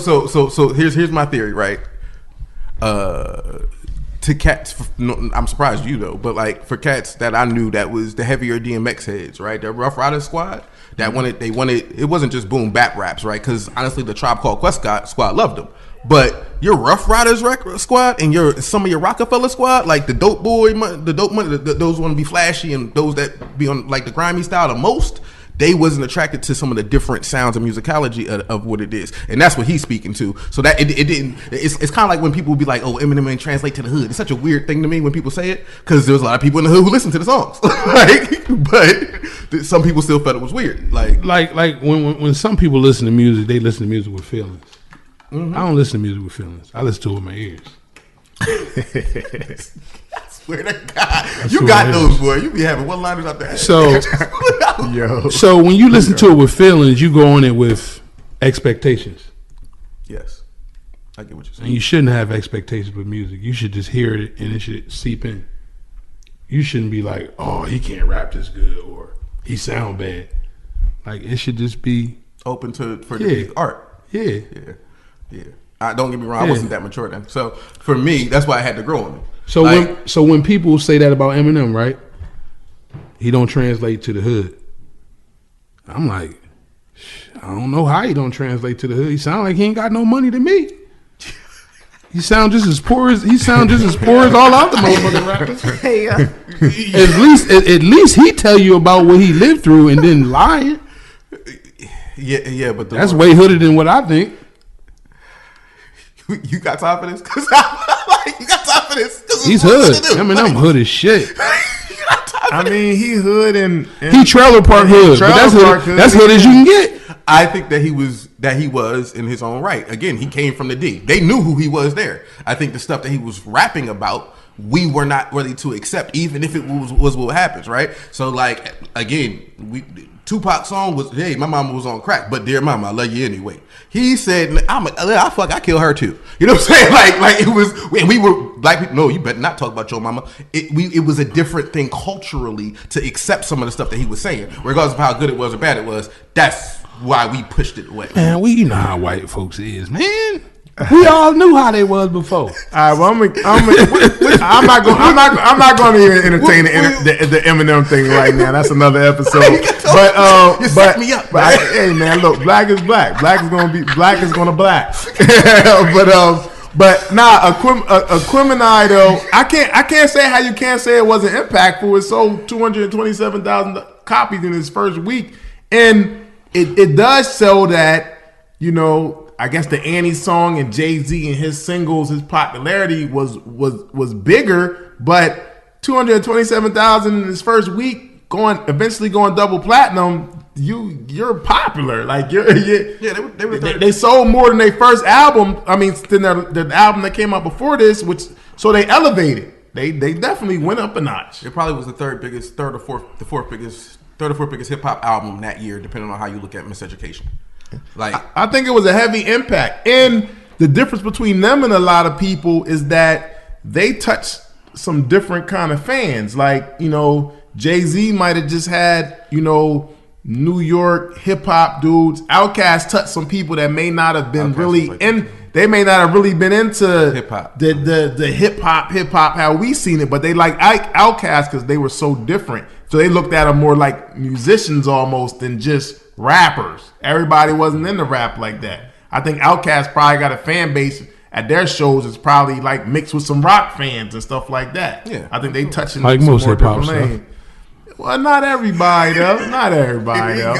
here's my theory, right? To cats, I'm surprised you though, but like for cats that I knew that was the heavier DMX heads, right? The Rough Riders squad that wanted it wasn't just boom bap raps, right? Because honestly, the Tribe Called Quest squad loved them. But your Rough Riders squad and some of your Rockefeller squad, like the dope boy, those want to be flashy and those that be on like the grimy style the most, they wasn't attracted to some of the different sounds and musicality of what it is, and that's what he's speaking to. So that it didn't. It's kind of like when people be like, "Oh, Eminem ain't translate to the hood." It's such a weird thing to me when people say it because there's a lot of people in the hood who listen to the songs, but some people still felt it was weird. Like when some people listen to music, they listen to music with feelings. I don't listen to music with feelings. I listen to it with my ears. I swear to God, you got those, boy. You be having one-liners out there. So, so when you listen to it with feelings, you go on it with expectations. Yes, I get what you're saying. And you shouldn't have expectations with music. You should just hear it and it should seep in. You shouldn't be like, "Oh, he can't rap this good," or "He sound bad." Like it should just be Open for the art. Yeah. Don't get me wrong, I wasn't that mature then. So for me, that's why I had to grow on me. So when people say that about Eminem, right? He don't translate to the hood. I'm like, I don't know how he don't translate to the hood. He sound like he ain't got no money to me. He sound just as poor as all other motherfucking rappers. Hey, At least he tell you about what he lived through and then lying. Yeah, but That's way hooded than what I think. You got time for this? Cause you got time for this? He's hood. Eminem hood as shit. I mean, he hood and He trailer park hood. But that's hood as you can get. I think that he was in his own right. Again, he came from the D. They knew who he was there. I think the stuff that he was rapping about, we were not ready to accept, even if it was what happens, right? So, like, again, Tupac's song was, "Hey, my mama was on crack, but dear mama, I love you anyway." He said, I kill her too. You know what I'm saying? Like it was, and we were black people. No, you better not talk about your mama. It was a different thing culturally to accept some of the stuff that he was saying, regardless of how good it was or bad it was. That's why we pushed it away. Man, you know how white folks is, man. We all knew how they was before. All right, well, I'm not going to even entertain the Eminem thing right now. That's another episode. You set me up. Hey, man, look, black is black. Black is going to black. But Aquemini though, I can't say how you can't say it wasn't impactful. It sold 227,000 copies in its first week, and it does show that, you know, I guess the Annie song and Jay-Z and his singles, his popularity was bigger, but 227,000 in his first week, eventually going double platinum. You're popular, like they sold more than their first album. I mean, than the album that came out before this, so they elevated. They definitely went up a notch. It probably was the third or fourth biggest hip hop album that year, depending on how you look at Miseducation. Like, I think it was a heavy impact. And the difference between them and a lot of people is that they touched some different kind of fans. Like, Jay-Z might have just had, New York hip hop dudes. OutKast touched some people that may not have been really in. They may not have really been into hip hop, the hip hop how we seen it, but they like OutKast because they were so different. So they looked at them more like musicians almost than just rappers. Everybody wasn't into rap like that. I think OutKast probably got a fan base at their shows. It's probably like mixed with some rock fans and stuff like that. Yeah, I think they touching like some most more hip hop different stuff. lanes. Well, not everybody though. Not everybody though.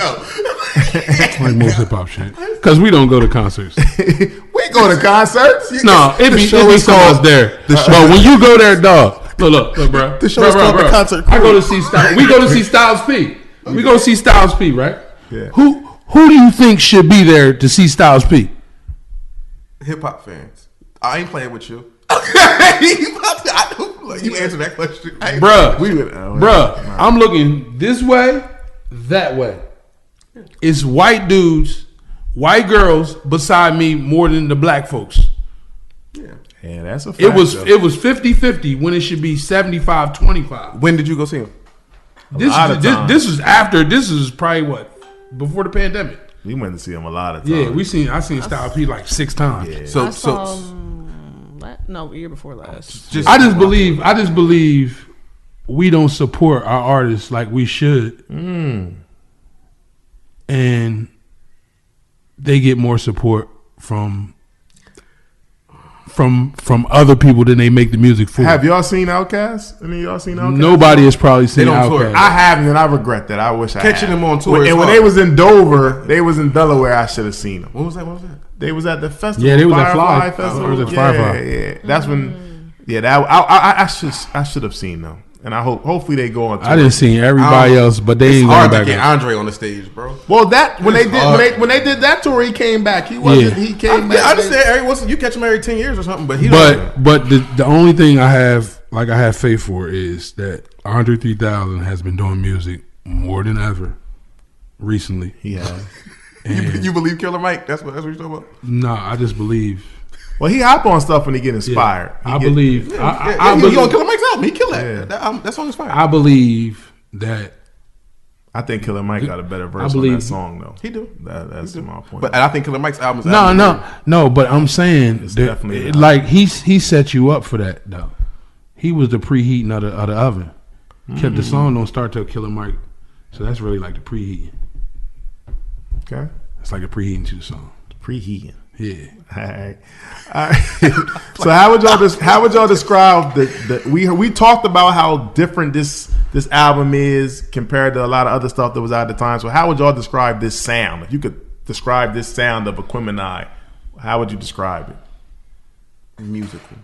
Like most hip hop shit. Because we don't go to concerts. We go to concerts. No, it be someone's there. But when you go there, dog, look, bro. The show is called the concert. I go to see Styles. We go to see Styles P. We go to see Styles P, right? Yeah. Who do you think should be there to see Styles P? hip hop fans. I ain't playing with you. You answer that question, Bruh, I'm looking this way, that way. It's white dudes, white girls beside me more than the black folks. Yeah, that's a fact. It was 50-50 when it should be 75-25. When did you go see him? This is probably what? Before the pandemic. We went to see him a lot of times. Yeah, I seen Styles P like 6 times. Yeah. I saw the year before last. I just believe we don't support our artists like we should. And they get more support from other people than they make the music for. Have y'all seen OutKast? Any of y'all seen OutKast? Nobody has probably seen They don't tour. OutKast. I haven't, and I regret that. I wish I Catching had. them on tour. And when they was in Dover, they was in Delaware. I should have seen them. What was that? They was at the festival. Yeah, they was at Firefly Fly. Festival. It was at Firefly. Yeah. That's when. Yeah, that I should have seen them, and I hopefully they go on tour. I didn't see everybody else, but they It's ain't hard going to back. get Andre on the stage, bro. Well, that when they did that tour, he came back. He wasn't. He came back. I understand. You catch him every 10 years or something, but he. But the only thing I have faith for is that Andre 3000 has been doing music more than ever recently. He has. You believe Killer Mike? That's what you're talking about. Nah, I just believe. Well, he hop on stuff when he get inspired. I believe. He I on believe. Killer Mike's album. He killed that. Yeah. That song is fire. I believe that. I think Killer Mike got a better verse on believe- that song, though. He do. That's my point. But I think Killer Mike's album is No. But I'm saying It's that, definitely not. like he set you up for that though. He was the preheating of the oven. Kept the song don't start till Killer Mike, so that's really like the preheating. Okay. It's like the preheating to the song. Preheating. Yeah. All right. So how would y'all describe the we talked about how different this album is compared to a lot of other stuff that was out at the time. So how would y'all describe this sound? If you could describe this sound of Aquemini, how would you describe it? musical.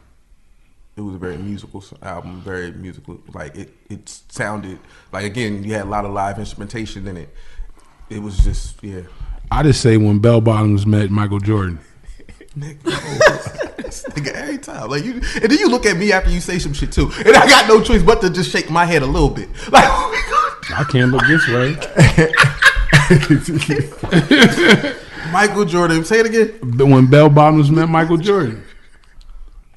It was a very musical album, very musical. Like it sounded like, again, you had a lot of live instrumentation in it. It was just, yeah. I just say when Bell Bottoms met Michael Jordan. Nigga, every time, like you, and then you look at me after you say some shit too, and I got no choice but to just shake my head a little bit. Like, I can't look this way. Michael Jordan, say it again. But when Bell Bottoms met Michael Jordan.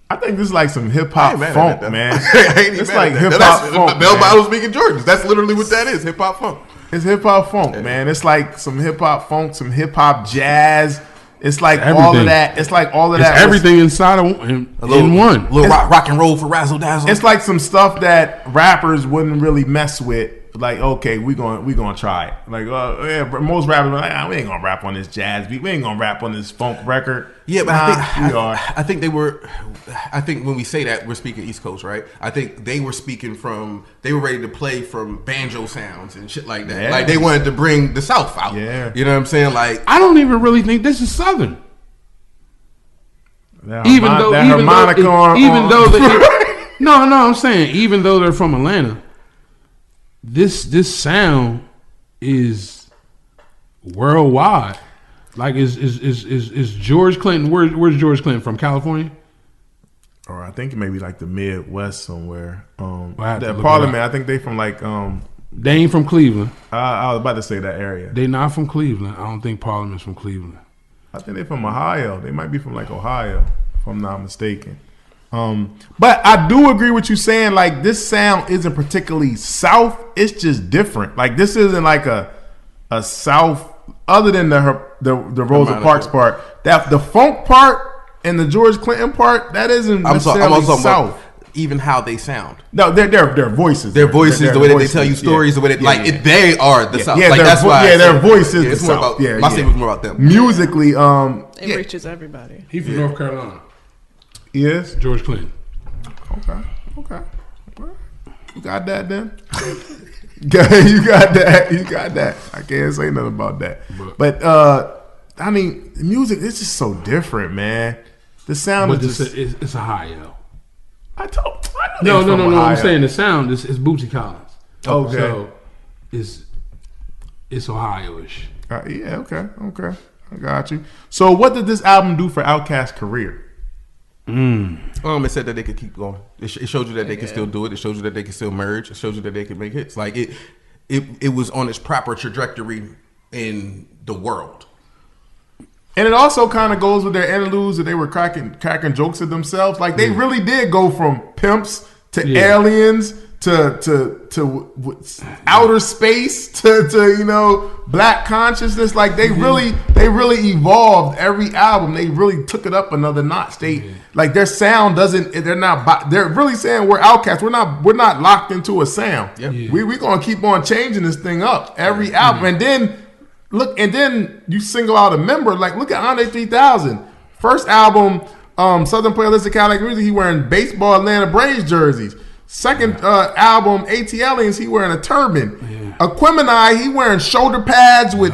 I think this is like some hip hop funk, man. It's like hip hop funk. Bell Bottoms speaking Jordans. That's literally what that is. Hip hop funk. It's hip hop funk, man. It's like some hip hop funk, some hip hop jazz. It's like all Everything. of that. It's like all of It's that. everything inside of in one. Little rock and roll for razzle dazzle. It's like some stuff that rappers wouldn't really mess with. Like, okay, we gonna try it. Like, yeah, most rappers are like, we ain't gonna rap on this jazz beat. We ain't gonna rap on this funk record. Yeah, but I think I think when we say that, we're speaking East Coast, right? I think they were they were ready to play from banjo sounds and shit like that. Yeah. Like they wanted to bring the South out. Yeah. You know what I'm saying? Like, I don't even really think this is Southern. that Even though they're from Atlanta, this sound is worldwide. Like is George Clinton? Where's George Clinton from? California? or I think maybe like the Midwest somewhere. have to The look Parliament, it up. I think they from like They ain't from Cleveland. I was about to say that area. They not from Cleveland. I don't think Parliament's from Cleveland. I think they're from Ohio. They might be from like Ohio, if I'm not mistaken. But I do agree with you saying like this sound isn't particularly South. It's just different. Like this isn't like a South other than the Rosa Parks part. That the funk part and the George Clinton part that isn't necessarily I'm also South. Even how they sound. No, their voices. Their voices, Their the way that they voices, tell you stories, the way that yeah. they are the South. Yeah, like that's why. their voice is it's the more South. about. My statement was more about them. Musically, It reaches everybody. He from North Carolina. yes. George Clinton. Okay. Well, you got that then. You got that. I can't say nothing about that. But I mean, music is just so different, man. The sound But is just. it's a high L. I know No. they from I'm Ohio. saying the sound is Bootsy Collins. Okay. So it's Ohio-ish. Yeah. Okay. I got you. So, what did this album do for OutKast's career? It said that they could keep going. It showed you that they can still do it. It shows you that they can still merge. It shows you that they can make hits. Like it was on its proper trajectory in the world. And it also kind of goes with their interludes that they were cracking jokes at themselves. Like they really did go from pimps to aliens to outer space to black consciousness. Like they really evolved every album. They really took it up another notch. Like their sound doesn't. They're really saying we're OutKast. We're not locked into a sound. We're gonna keep on changing this thing up every album. And then. Look, and then you single out a member. Like, look at Andre 3000. First album, Southern Playalistic Cadillac Music, he wearing baseball Atlanta Braves jerseys. Second album, AT Aliens, he wearing a turban. Aquemini, he wearing shoulder pads with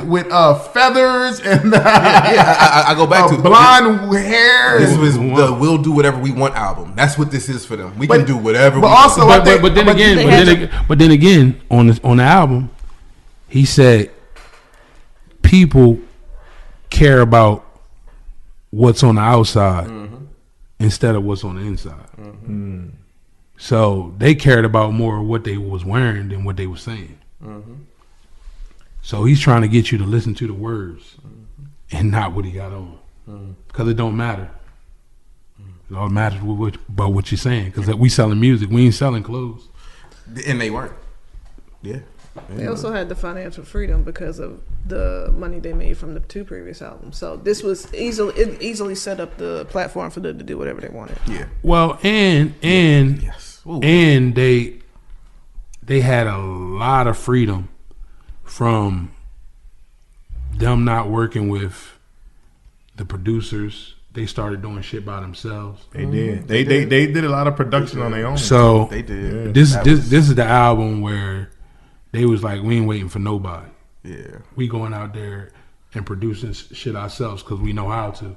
feathers and I go back to blonde hair. This was the "We'll Do Whatever We Want" album. That's what this is for them. We can do whatever. But we also, want. But then again, on the album, he said people care about what's on the outside instead of what's on the inside. So they cared about more what they was wearing than what they were saying. So he's trying to get you to listen to the words and not what he got on, because it don't matter. It all matters about what you're saying, because we selling music, we ain't selling clothes. And they weren't. Yeah. They also had the financial freedom because of the money they made from the 2 previous albums. So this was easily set up the platform for them to do whatever they wanted. Yeah. Well, and yes. And they had a lot of freedom from them not working with the producers. They started doing shit by themselves. They did. They did a lot of production on their own. So They did. This is the album where they was like, we ain't waiting for nobody. Yeah. We going out there and producing shit ourselves because we know how to.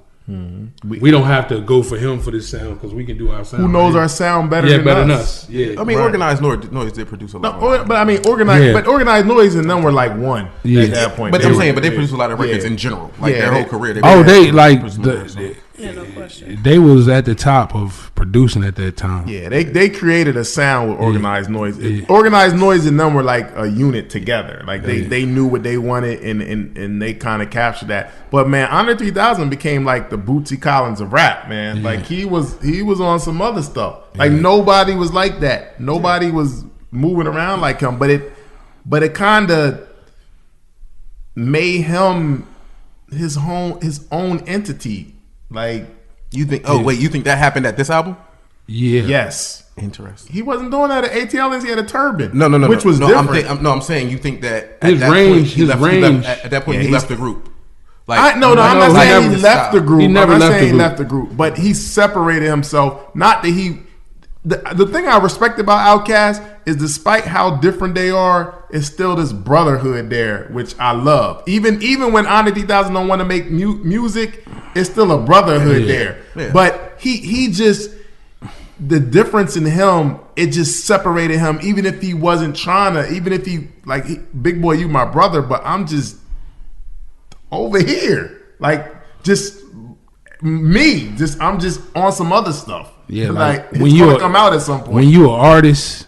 We don't have to go for him for this sound because we can do our sound. Who knows our sound better than us? Yeah. I mean, Organized Noise did produce a lot. But I mean, Organized Noise and them were like one at that point. But I'm saying, they produced a lot of records in general, like their whole career. No question. They was at the top of producing at that time. Yeah, they created a sound with Organized Noise. Organized Noise and them were like a unit together. Like they knew what they wanted and they kind of captured that. But man, Andre 3000 became like the Bootsy Collins of rap, man. Yeah. Like he was on some other stuff. Like nobody was like that. Nobody was moving around like him. But it kind of made him his own entity. Like you think? Oh wait, you think that happened at this album? Yeah. Yes. Interesting. He wasn't doing that at ATLs. He had a turban. No. Which was different. I'm saying you think that at that point at that point he left the group. I'm not saying he left the group. He never left the group, but he separated himself. Not that he. The thing I respect about OutKast is, despite how different they are, it's still this brotherhood there, which I love. Even when Andre 3000 don't want to make music, it's still a brotherhood there. Yeah. But he just, the difference in him, it just separated him. Even if he wasn't trying to, even if he big boy, you my brother, but I'm just over here, like just me. I'm just on some other stuff. Yeah, like when it's you gonna come out at some point. When you an artist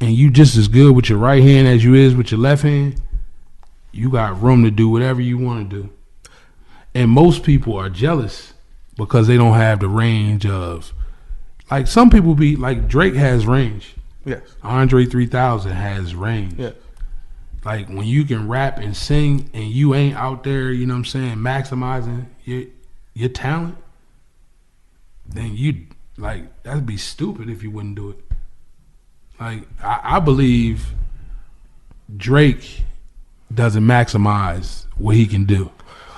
and you just as good with your right hand as you is with your left hand, you got room to do whatever you want to do. And most people are jealous because they don't have the range of, like, some people be like, Drake has range. Yes. Andre 3000 has range. Yes. Like, when you can rap and sing and you ain't out there, you know what I'm saying, maximizing your talent, then you, like, that'd be stupid if you wouldn't do it. Like, I believe Drake doesn't maximize what he can do.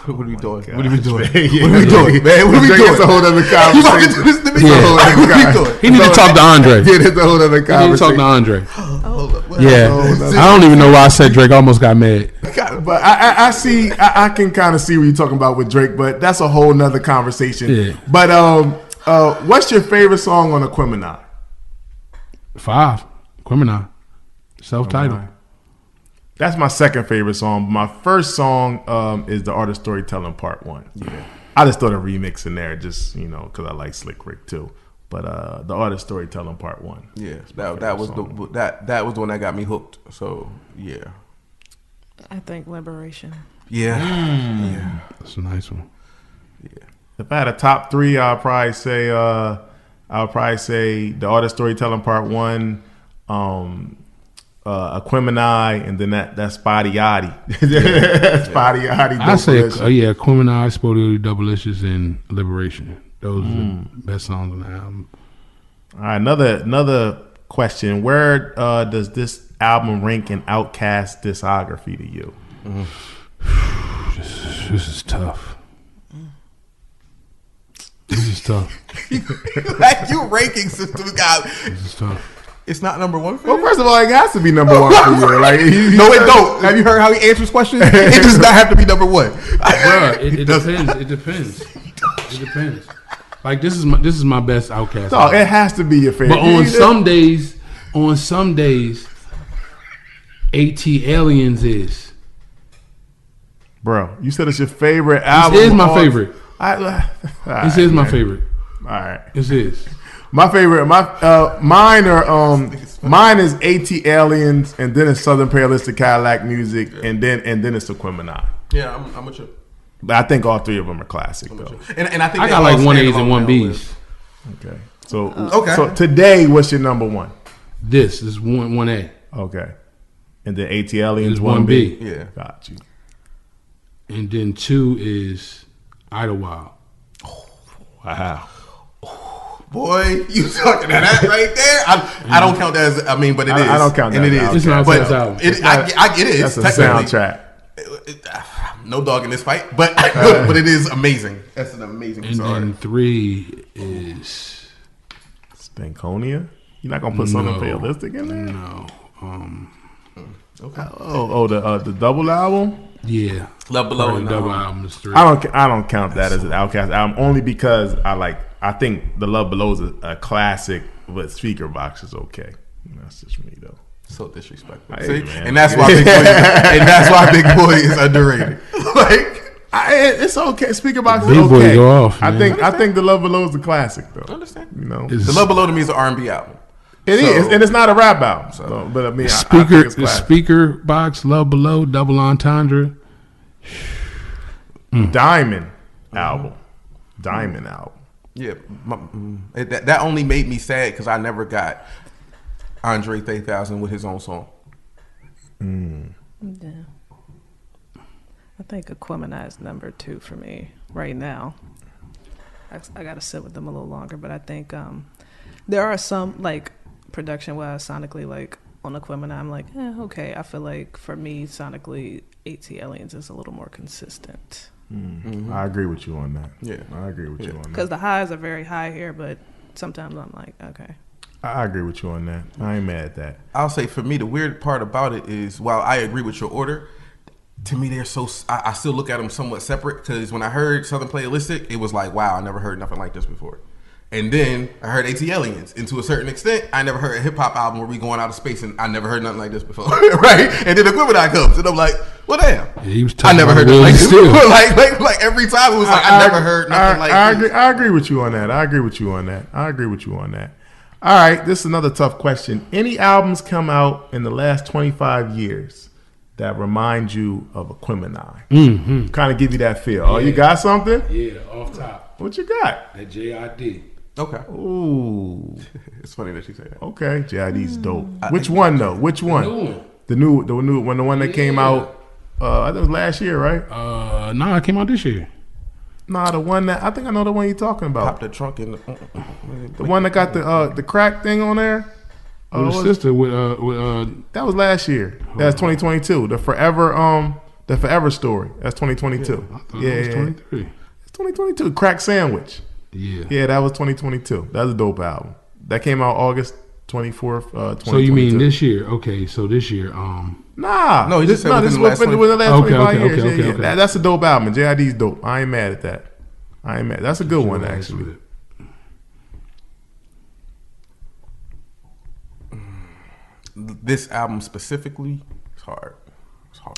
What are we doing? God. What are we doing? Yeah. What are we doing, man? What are we Drake, doing? it's a whole other You about to conversation. do this to me? Yeah. What are we doing? He need to talk to Andre. Yeah, that's a whole other He need to conversation. talk to Andre. Hold up. Yeah. I don't even know why I said Drake. I almost got mad. But I see, I can kind of see what you're talking about with Drake, but that's a whole nother conversation. Yeah. But what's your favorite song on Aquemini? 5. Aquemini. Self-titled. That's my second favorite song. My first song is the Art of Storytelling Part 1. Yeah. I just throw the remix in there just, because I like Slick Rick too. But the Art of Storytelling Part 1. Yeah, that was the one that got me hooked. So yeah. I think Liberation. Yeah. Yeah. That's a nice one. Yeah. If I had a top 3, I'll probably say the Art of Storytelling Part 1, Aquemini, and then that Spotty Yachty. Spotty Yachty. I say, Aquemini, Spotty Doublelicious, and Liberation. Those are the best songs on the album. All right, another question. Where does this album rank in OutKast discography to you? This is tough. This is tough. Like, you ranking system guy. This is tough. It's not number 1 for Well, you? first of all, it has to be number 1 for you. Like, No, it don't. Have you heard how he answers questions? It does not have to be number 1. Bruh, it depends. It depends. It depends. Like, this is my best OutKast. No, it has to be your favorite. But on some days, AT Aliens is. Bro, you said it's your favorite album. This is my favorite. This is my favorite. All right. This is. My favorite, mine is AT Aliens, and then it's Southern Playalistic Cadillac Music, and then it's Aquemini. Yeah, I'm with you. But I think all 3 of them are classic though. And I think I got like 1As and 1Bs. Okay. So today, what's your number 1? This is 1A. Okay. And then AT Aliens Is 1B. Yeah. Got you. And then 2 is Idlewild. Wow. Boy, you talking to that right there? I don't count that as, but it is. I don't count that. And it as is. It's not But a album. I get it. That's It's a technically- soundtrack. No dog in this fight, but but it is amazing. That's an amazing And song. then 3 is Stankonia? You're not gonna put something Playalistic in there? no. Okay. The double album? Yeah. Love Below Probably and double album is 3. I don't count that as an OutKast album only because I think the Love Below is a classic, but Speaker Box is okay. That's just me though. So disrespectful. Hey, See? man. And that's why Big Boy is underrated. Like, It's okay. Speaker Box is Big Boy okay. go off, I man. think the Love Below is the classic though. understand? It's The Love Below to me is an R&B album. It is, and it's not a rap album. So, but I mean, I think it's classic. Speaker Box, Love Below, Double Entendre. Diamond album. Diamond album. Yeah, that only made me sad because I never got Andre 3000 with his own song. Yeah. I think Aquemini is number 2 for me right now. I got to sit with them a little longer, but I think there are some, like, production-wise, sonically, like, on Aquemini, I'm like, okay. I feel like, for me, sonically, AT Aliens is a little more consistent. I agree with you on that. Yeah. I agree with you on that. Because the highs are very high here, but sometimes I'm like, okay. I agree with you on that. I ain't mad at that. I'll say for me, the weird part about it is, while I agree with your order, to me they're so. I still look at them somewhat separate because when I heard Southern Playalistic, it was like, wow, I never heard nothing like this before. And then I heard AT Aliens, and to a certain extent, I never heard a hip hop album where we going out of space, and I never heard nothing like this before, right? And then Aquemini comes, and I'm like, well, damn, Yeah, he was I never heard nothing like this still. before. like every time it was like I never heard nothing like this. I agree with you on that. I agree with you on that. All right, this is another tough question. Any albums come out in the last 25 years that remind you of Aquemini? Mm-hmm. Kind of give you that feel. Oh, you got something? Yeah, off top. What you got? That JID. Okay, Ooh, it's funny that you say that. okay. JID's dope. Which one though? Which one? The new one that came out. I think it was last year, right? No, it came out this year. Nah, the one that I think I know the one you're talking Pop about. the trunk in The one that got the crack thing on there. With his sister with That was last year. That's 2022. The Forever Story. That's 2022. I thought it was 23. It's 2022. Crack Sandwich. Yeah. Yeah, that was 2022. That's a dope album. That came out August 24th, 2022. So you mean this year? Okay, so this year, Nah. No, he just said this within is the last within the last 25 Okay, years. okay. That's a dope album. JID's dope. I ain't mad at that. That's a good one, actually. This album specifically, it's hard. It's hard.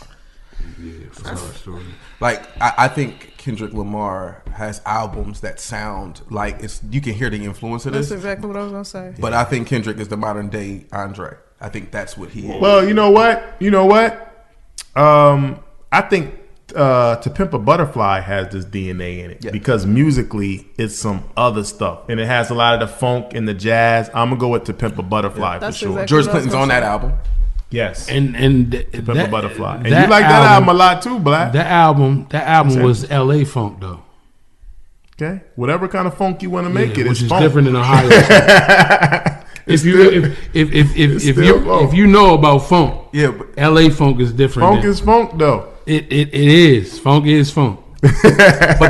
Yeah, it's a hard story. Like I think Kendrick Lamar has albums that sound like you can hear the influence of That's this. exactly what I was gonna say. But I think Kendrick is the modern day Andre. I think that's what he is. Well, you know what? I think To Pimp a Butterfly has this DNA in it because musically it's some other stuff, and it has a lot of the funk and the jazz. I'm gonna go with To Pimp a Butterfly for sure. exactly George what I was Clinton's gonna on that say. album. Yes, And To Pimp a Butterfly, and you like that album a lot too, Black. That album was LA funk though. Okay, whatever kind of funk you want to make it, which it's is funk. different than Ohio. If you know about funk, Yeah, but LA funk is different. Funk is funk though. It is. Funk is funk. but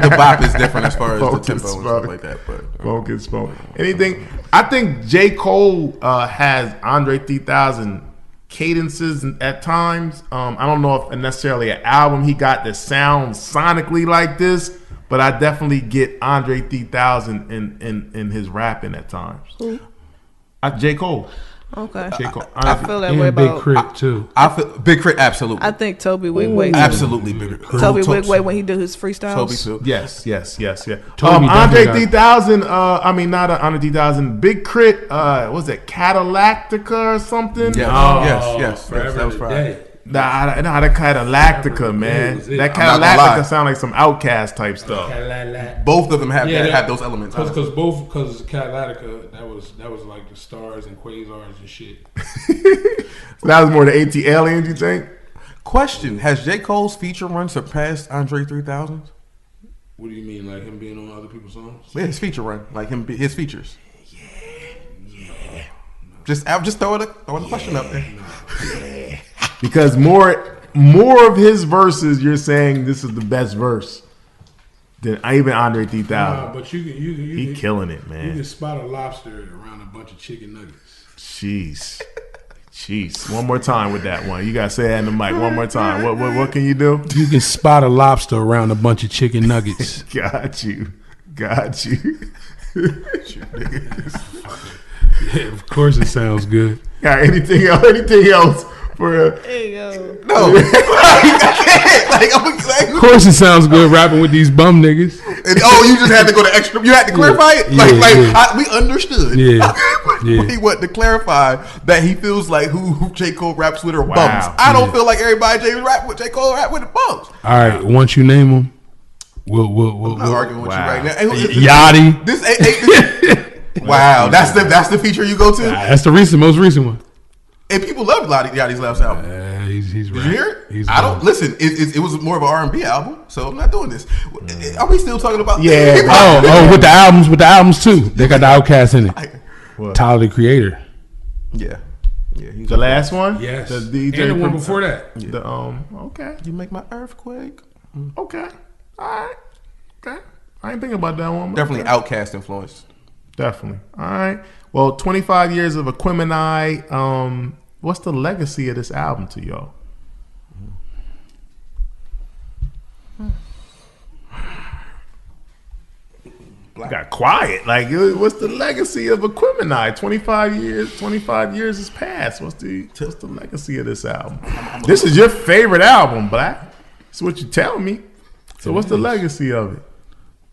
the bop is different as far as the Funk is tempo and funk. stuff like that. But Funk is funk. Anything? I think J. Cole has Andre 3000 cadences at times. I don't know if necessarily an album he got that sounds sonically like this, but I definitely get Andre 3000 in his rapping at times. J. Cole. Okay. J. Cole. I feel that And way Big about. Crit too. I feel Big Crit absolutely. I think Toby Wigway. too. Absolutely Big Crit. Toby Wigway when he do his freestyles. Toby too. Yes. Toby Andre definitely 3000. I mean, not Andre 3000. Big Crit. Was it Cadillactica or something? Yes, yes. Forever That was Today. Friday. Nah, the Cadillactica, man. was it. That I'm not gonna lie. Cadillactica sound like some OutKast type stuff. Both of them have Yeah, have those elements. honestly. Because Catalytica, that was like the stars and quasars and shit. So that was more the AT Aliens, you think? Question: has J. Cole's feature run surpassed Andre 3000? What do you mean, like him being on other people's songs? Yeah, his feature run, like his features. Yeah. Just throwing a question up there. Because more of his verses, you're saying this is the best verse than even Andre 3000. Nah, but you He can killing it, you man. can spot a lobster around a bunch of chicken nuggets. Jeez. One more time with that one. You gotta say that in the mic. One more time. What can you do? You can spot a lobster around a bunch of chicken nuggets. Got you. Yeah, of course it sounds good. Got anything else for Hey yo. No, I can't. Of course it sounds good rapping with these bum niggas. You just had to go to extra. You had to clarify it. We understood. Yeah. He wanted to clarify that he feels like who J. Cole raps with are bums. Wow. I don't feel like everybody J. Cole rap with the bums. All right, once you name them, we'll I'm not arguing with you Wow. right now. Hey, Yachty. This ain't wow, that's the feature you go to, That's the most recent one. and people love Yachty's last album. He's Did right. you hear it? He's I don't right. listen. It was more of an R&B album, so I'm not doing this. Are we still talking about? Yeah. With the albums too. They got the OutKast in it. what? Tyler the Creator. Yeah. He's The last one? Yes. The DJ and the one before that. The okay. You make my earthquake. Okay. All right. Okay. I ain't thinking about that one. but Definitely okay. OutKast influenced. Definitely. All right. Well, 25 years of Aquemini. What's the legacy of this album to y'all? got quiet. Like, what's the legacy of Aquemini? 25 years has passed. What's the legacy of this album? This is your favorite album, Black. That's what you tell me. So what's the legacy of it?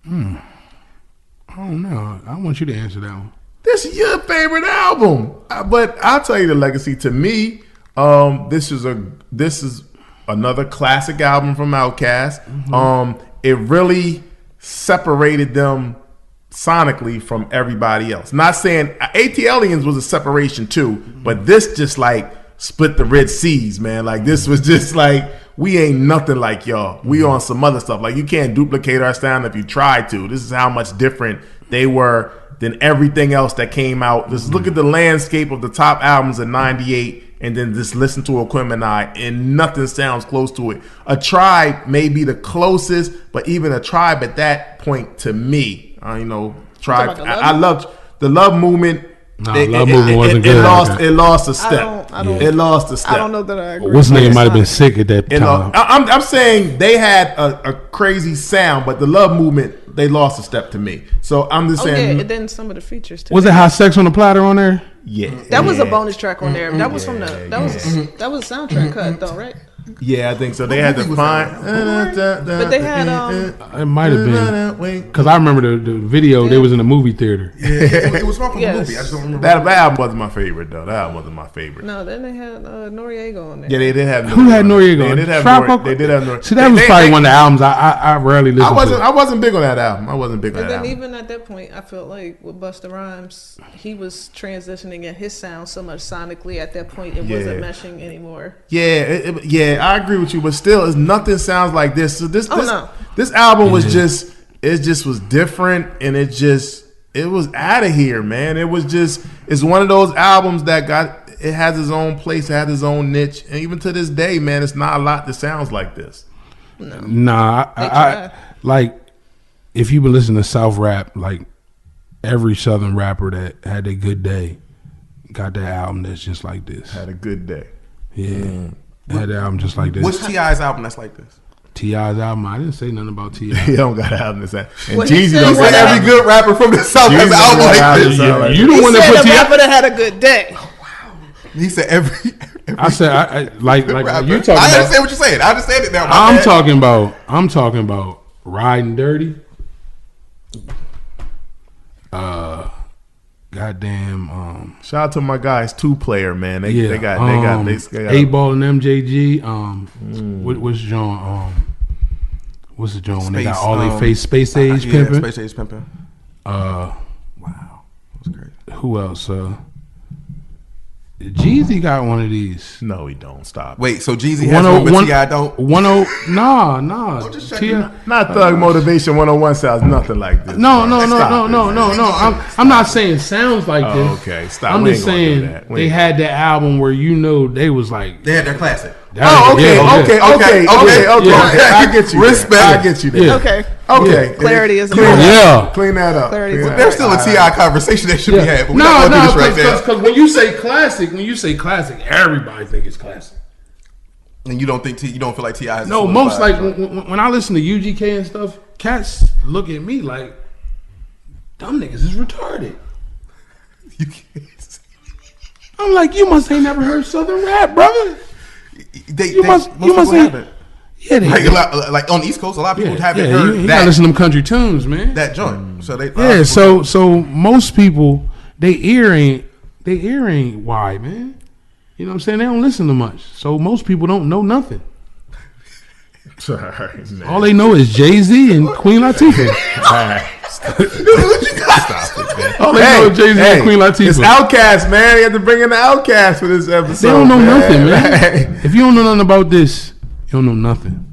I don't know. I want you to answer that one. This is your favorite album, but I'll tell you the legacy. To me, this is another classic album from OutKast. It really separated them sonically from everybody else. Not saying ATLians was a separation too, but this just like split the Red Seas, man. Like this was just like, we ain't nothing like y'all. We on some other stuff. Like you can't duplicate our sound if you try to. This is how much different they were than everything else that came out. Just look at the landscape of the top albums in '98 and then just listen to Aquemini and nothing sounds close to it. A Tribe may be the closest, but even A Tribe at that point to me, Tribe, I loved the Love Movement. Love Movement wasn't good. It lost a step. It lost a step. I don't know that I agree. What's name might have been sick at that time. I'm saying they had a crazy sound, but the Love Movement, they lost a step to me. So I'm just saying. Yeah, and then some of the features too. Was it Hot Sex on the Platter on there? Yeah, that was a bonus track on there. That was from the that was a soundtrack cut though, right? Yeah, I think so. They had to find, but they had it might have been because I remember the video. They was in a movie theater. Yeah, it was from the movie. I just don't remember. That album wasn't my favorite though. That album wasn't my favorite. No, then they had Noriega on there. Yeah, they did have. Who had Noriega on? They did have Noriega. See, that was probably one of the albums I rarely listened to. I wasn't big on that album. And then even at that point, I felt like with Busta Rhymes, he was transitioning in his sound so much sonically. At that point, it wasn't meshing anymore. Yeah, I agree with you, but still, nothing sounds like this. So this album was just was different, and it was out of here, man. It's one of those albums that it has its own place, it has its own niche, and even to this day, man, it's not a lot that sounds like this. Nah, I like if you been listening to South rap, like every Southern rapper that had a good day got that album that's just like this. Had a good day. Yeah. Had that album just like this. What's T.I.'s album that's like this? T.I.'s album, I didn't say nothing about T.I. He don't got an album that's that. And Jeezy don't say every good rapper from the South has an album like this. You the one that put T.I. rapper that had a good day. He said every I said I like you talking I about. I understand what you're saying. I understand it now. I'm talking about Riding Dirty. Goddamn. Shout out to my guys, 2Player, man. They got 8Ball and MJG. What's John? What's the John when they got all they face Space Age pimping? Space Age pimping. Wow, that was great. Who else? Jeezy got one of these. No, he don't. Stop. Wait, so Jeezy has one, but T.I. don't? Nah. Not Thug Motivation 101 sounds nothing like this. No. I'm not saying sounds like this. Okay, stop. I'm just saying they had that album where they was like they had their classic. Okay. I get you. Respect. I get you there. Yeah. Okay. Clarity is clean that up. There's still a T.I. conversation that should be had. But because when you say classic, everybody think it's classic. And you don't feel like T.I. has no most like when I listen to UGK and stuff, cats look at me like dumb niggas is retarded. You can't. I'm like, you must ain't never heard Southern rap, brother. You must haven't. Yeah, like on the East Coast, a lot of people haven't heard that. You gotta listen to them country tunes, man. That joint. So they so most people they ear ain't wide, man. You know what I'm saying? They don't listen to much. So most people don't know nothing. Sorry, man. All they know is Jay-Z and Queen Latifah. All right. Stop it, man. All they know is Jay-Z and Queen Latifah. It's OutKast, man. You have to bring in the OutKast for this episode. They don't know nothing, man. If you don't know nothing about this, you don't know nothing.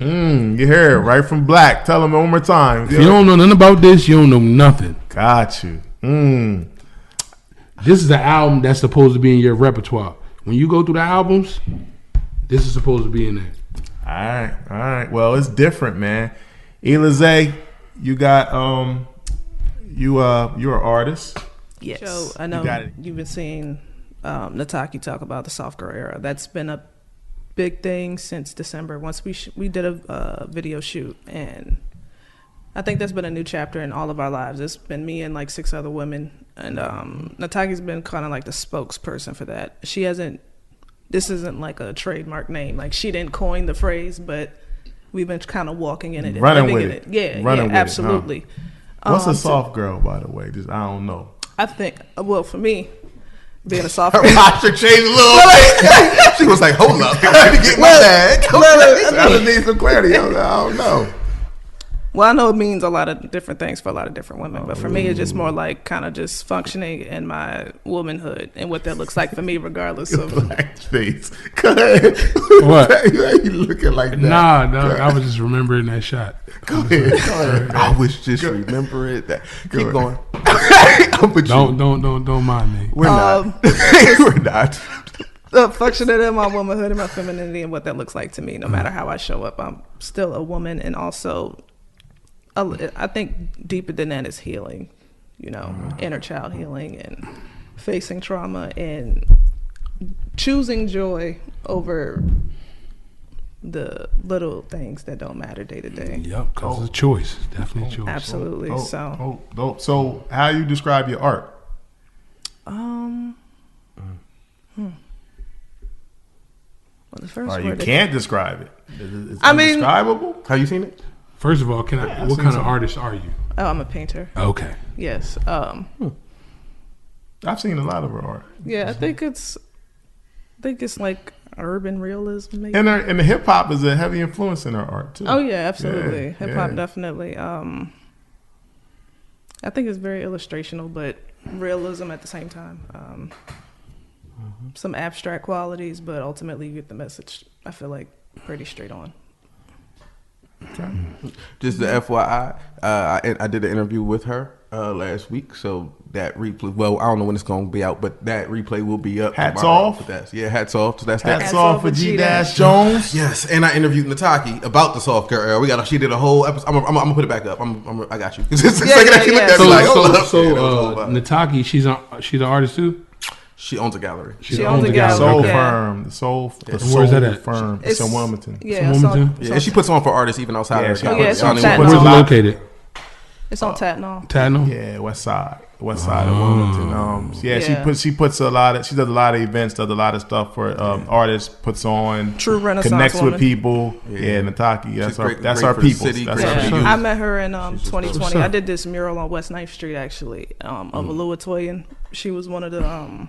You hear it right from Black. Tell them one more time. If you don't know nothing about this, you don't know nothing. Got you. This is the album that's supposed to be in your repertoire. When you go through the albums, this is supposed to be in there. All right. Well, it's different, man. Elize, you got you're an artist. Yes. So I know you've been seeing Nataki talk about the soft girl era. That's been a big thing since December. Once we did a video shoot, and I think that's been a new chapter in all of our lives. It's been me and like 6 other women, and Nataki's been kind of like the spokesperson for that. She hasn't. This isn't like a trademark name. Like she didn't coin the phrase, but we've been kind of walking in it, and running living with in it. Yeah, Running yeah, with absolutely. It, huh? What's a soft girl, by the way? Just I don't know. I think. Well, for me, being a soft Her girl. posture changed a little bit. She was like, hold up. I need to get my bag. I just need some clarity. I don't know. Well, I know it means a lot of different things for a lot of different women, but for me, it's just more like kind of just functioning in my womanhood and what that looks like for me, regardless of. Black face. Go ahead. What? Why you looking like that? Nah, I was just remembering that shot. Go ahead. I was just remembering that. Keep going. Don't mind me. We're not. We're not. Functioning in my womanhood and my femininity and what that looks like to me, no matter how I show up, I'm still a woman, and also, I think deeper than that is healing, inner child healing and facing trauma and choosing joy over the little things that don't matter day to day. Yep, because it's a choice. Definitely a choice. Absolutely. So how you describe your art? Well, the first Or you word can't describe it. It's I mean- indescribable. Have you seen it? First of all, what kind of artist are you? Oh, I'm a painter. Okay. Yes. I've seen a lot of her art. Yeah, I think it's like urban realism, maybe. And the hip hop is a heavy influence in her art too. Oh yeah, absolutely. Yeah, Hip hop yeah. definitely. I think it's very illustrational, but realism at the same time. Some abstract qualities, but ultimately you get the message. I feel like pretty straight on. Okay. Just the FYI, I did an interview with her last week, so that replay. Well, I don't know when it's going to be out, but that replay will be up. Hats tomorrow. off. But hats off. So that's that. Hats off for G Dash Jones. Yes, and I interviewed Nataki about the soft girl era. She did a whole episode. I'm gonna put it back up. I got you. It's the second that she looked at me like, hold up. Nataki, she's an artist too. She owns a gallery. She owns a gallery. Soul Yeah. Firm. The Soul Where's that at? Firm. It's in Wilmington. Yeah, From Wilmington? Yeah, and she puts on for artists even outside Yeah, of she her puts- gallery. it's on I don't Tatnall. even Where's it put located? It's on Tatnall. Tatnall? Yeah, West Side of Wilmington. She puts a lot of. She does a lot of events. Does a lot of stuff for artists. Puts on. True Renaissance Connects woman. with people. Yeah. Yeah, Nataki. That's She's our. great- That's great our for the people. city, That's great our for people. youth. I met her in What's 2020. up? I did this mural on West 9th Street actually of Alua Toyin. She was one of the.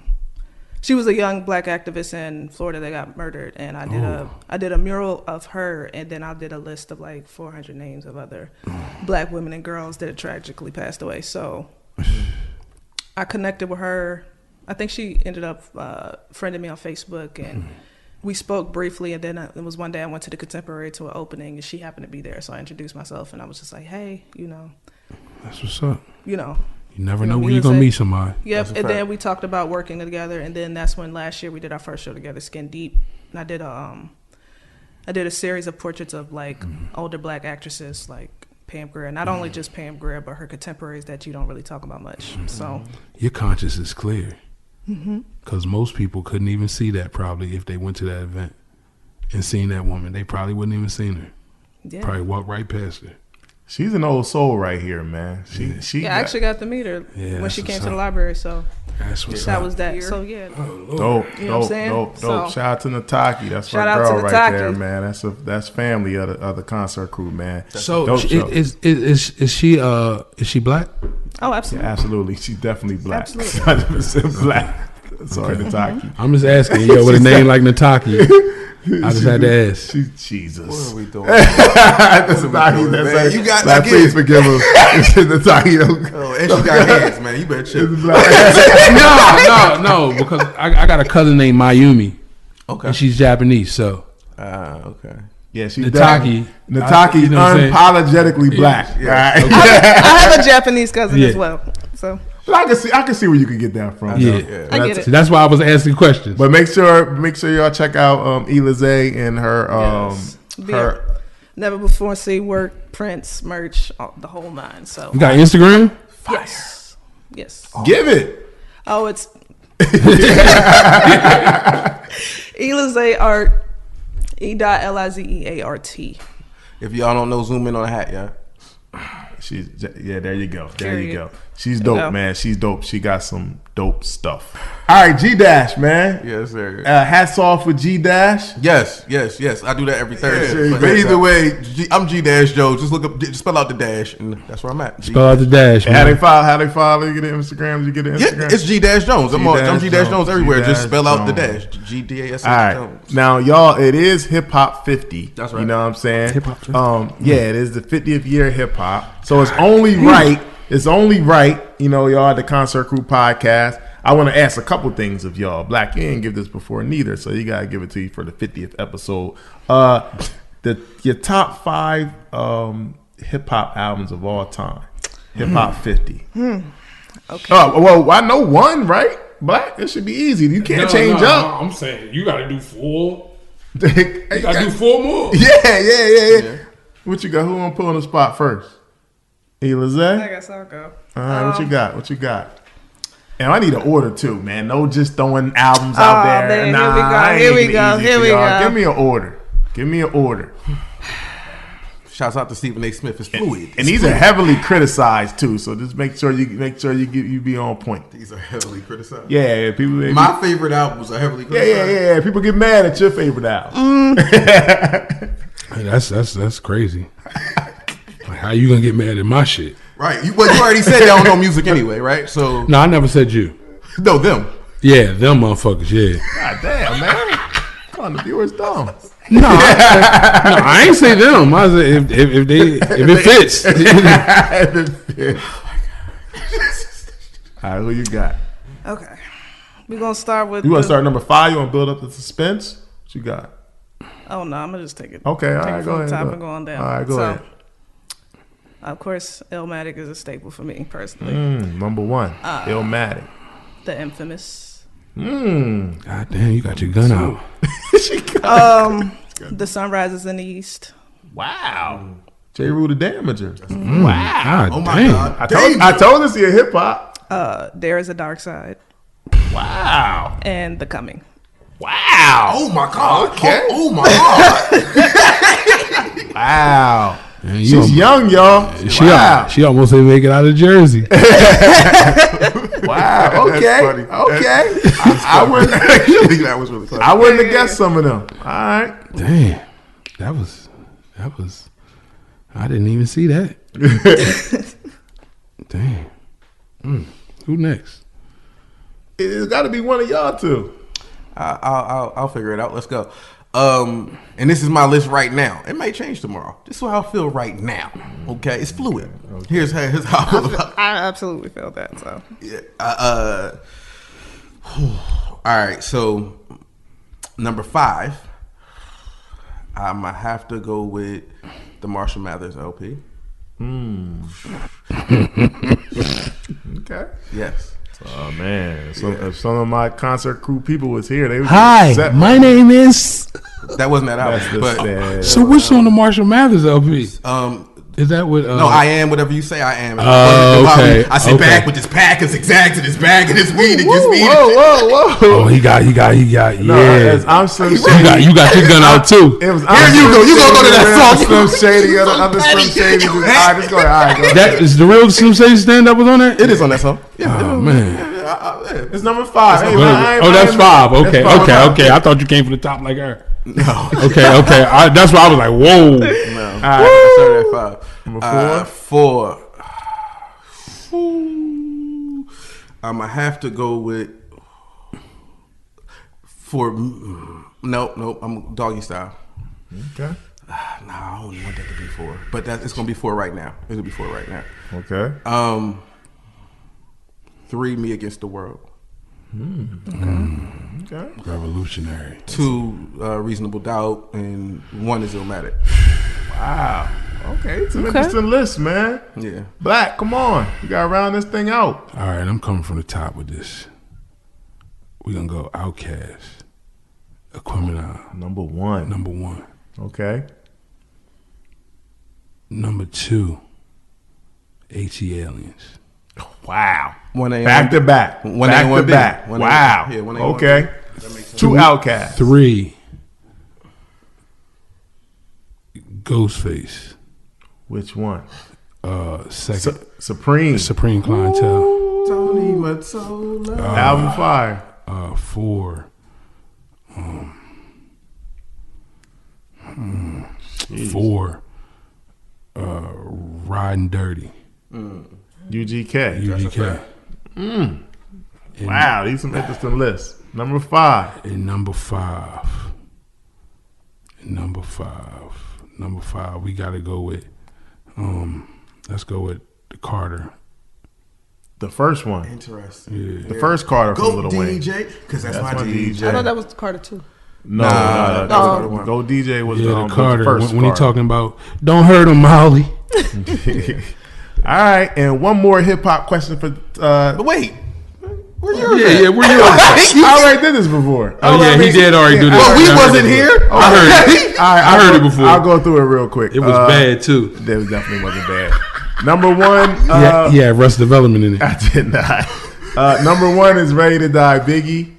She was a young black activist in Florida that got murdered, and I did a mural of her, and then I did a list of like 400 names of other black women and girls that had tragically passed away. So I connected with her. I think she ended up friending me on Facebook, and we spoke briefly. And then it was one day I went to the Contemporary to an opening, and she happened to be there. So I introduced myself, and I was just like, "Hey, That's what's up. You never know when you're going to meet somebody. Yep, and then we talked about working together, and then that's when last year we did our first show together, Skin Deep. And I did a series of portraits of like older black actresses like Pam Grier. Not only just Pam Grier, but her contemporaries that you don't really talk about much. So Your conscience is clear. Because most people couldn't even see that probably if they went to that event and seen that woman. They probably wouldn't even seen her. yeah, Probably walked right past her. She's an old soul right here, man. She. I actually got to meet her Yeah, when she that's came what's to the up. library. So That's what's that up. was that. So yeah, Dope, You know what I'm saying? dope. So- Shout out to Nataki. That's Shout my out girl to right Nataki. there, man. That's family of the concert crew, man. So Dope show. is she black? oh Yeah, absolutely. absolutely. She's definitely black. Absolutely. 100% black. Sorry, Nataki. I'm just asking. Yo, with a name like Nataki, I just had to ask. Jesus. What are we doing? That's Nataki. man? That's You got- like, again. please forgive him. It's Nataki. Don't- Oh, and she got hands, man. You better chill. It's black. No, because I got a cousin named Mayumi, Okay. and she's Japanese. So Okay. Yeah, she's Nataki. Nataki's You know what I'm saying? unapologetically black. Yeah. All right? I have a Japanese cousin Yeah. as well. So But I can see where you can get that from. Yeah. though. I get it. so that's why I was asking questions. But make sure y'all check out Elize and her Yes. her never before seen work, prints, merch, the whole nine. So You got Instagram? yes. give it. Oh, it's Elize Art, E.Lizeart. If y'all don't know, zoom in on the hat, yeah. There you go. There you Period. go. She's dope, Yeah. man. She's dope. She got some dope stuff. All right, G Dash, man. Yes, sir. Hats off with G Dash. Yes. I do that every Thursday. Yeah, but yeah. either way, I'm G Dash Joe. Just look up, just spell out the dash, and that's where I'm at. G- Spell out the dash, How they man. follow? How they follow? You get it Instagram? You get it Instagram? Yeah, it's G Dash Jones. I'm G Dash Jones everywhere. Just spell out the Jones. dash. GDAS All right, Jones. now y'all, it is Hip Hop 50. That's right. You know what I'm saying? Hip Hop 50. Yeah, it is the 50th year of hip hop. So it's only right. It's only right. You know, y'all at the Concert Crew podcast. I want to ask a couple things of y'all. Black, you didn't give this before neither, so you gotta give it to you for the 50th episode. Your top 5 hip hop albums of all time. Hip Hop 50. Okay. Well, I know one, right? Black, it should be easy. You can't change up. I'm saying you got to do 4. Hey, You got to do 4 more. Yeah. What you got? Who want to put on the spot first? I Elizabeth? guess I'll go. All right, what you got? And I need an order too, man. No just throwing albums out there. Man, Nah, I ain't here we making it go. easy Here for we y'all. go. Give me an order. Shouts out to Stephen A. Smith. It's fluid. And these are heavily criticized too, so just make sure you be on point. These are heavily criticized. Yeah, people. My favorite albums are heavily criticized. Yeah. People get mad at your favorite album. Hey, that's crazy. Like, how you gonna get mad at my shit? Right. You already said y'all don't know music anyway, right? So No, I never said you. no, them. Yeah, them motherfuckers. Yeah. God damn, man. Come on, the viewers dumb. No, I ain't say them. I said if it fits. All right, who you got? Okay. We're going to start with. You want to start number 5? You want to build up the suspense? What you got? Oh, no. I'm going to just take it. Okay, all take right, it go from ahead. the top Go. and go on down. All right, go ahead. Of course, Illmatic is a staple for me personally. Number 1, Illmatic. The infamous. God damn, you got your gun out. The Sun Rises in the East. Wow. J. Rue the Damager. God Oh my damn. God. I told this here hip hop. There is a Dark Side. Wow. And The Coming. Wow. Oh my God. Okay. Oh my God. Wow. Man, you She's young, y'all. Wow. She almost didn't make it out of Jersey. Wow. Okay. funny. Okay. I wouldn't. That was really funny. I wouldn't have guessed some of them. All right. Damn. That was I didn't even see that. Damn. Who next? It's got to be one of y'all two. I'll figure it out. Let's go. And this is my list right now. It may change tomorrow. This is how I feel right now. Okay, it's fluid. Okay. Here's how I feel about it. I absolutely felt that. So Yeah, all right. So number 5, I'm gonna have to go with the Marshall Mathers LP. Okay. Yes. Oh man, so if some of my Concert Crew people was here, they would Hi, upset. my name is. That wasn't that That's album, the but sad. So what's on the Marshall Mathers LP? Is that what? no, I am whatever you say I am. Okay, I sit okay. back with this pack of zigzags in his bag and his weed. It gets me. Whoa. Oh, he got. No, Yeah. I'm Slim Shady. You got your gun out too. It was. Here you go. You gonna go to that song? Slim Shady. Other Slim Shady. All right, let's go. All right, go. That is the real Slim Shady stand up was on there. It is on that song. Yeah. Oh man. It's number 5. Hey, Oh, that's 5. Okay, That's five. okay. I thought you came from the top like her. No. Okay. That's why I was like, whoa. No. All right. I started at 5. Number 4. I'm gonna have to go with Nope. I'm Doggy Style. Okay. Nah, I don't want that to be 4, but it's gonna be 4 right now. It's gonna be 4 right now. Okay. 3, Me Against the World. Okay. Revolutionary. 2, Reasonable Doubt, and 1 is Illmatic. Wow. Okay. It's an interesting list, man. Yeah. Black, come on. You got to round this thing out. All right, I'm coming from the top with this. We're gonna go OutKast. Aquemini. Number 1. Number 1. Okay. Number 2. HE Aliens. Wow. 1 a.m. Back to back. 1 Back a.m. to 1 B. back. 1 a.m. Wow. Yeah, 1 a.m. Okay. 2 OutKast. 3. Ghostface. Which one? Second, Supreme Clientele. Tony Mottola. album fire. 4. Jeez. 4. Riding Dirty. UGK. UGK. Wow, these some interesting lists. Number 5. And number 5. We gotta go with. Let's go with the Carter. The first one. Interesting. Yeah. The first Carter from Go Lil Wayne. DJ, because that's my DJ. DJ. I thought that was Carter too. No, Nah, that was Carter one. Go DJ was Yeah, the the Carter. first When he Carter. talking about, don't hurt him, Molly. All right, and one more hip hop question for. But wait, where you? Yeah, where you at? I already did this before. Oh, yeah, he did already do this. Well, we I heard wasn't it here. before. I heard it. All right, I heard it before. I'll go through it real quick. It was bad, too. It definitely wasn't bad. Number 1. Yeah, Russ Development in it. I did not. Number 1 is Ready to Die, Biggie.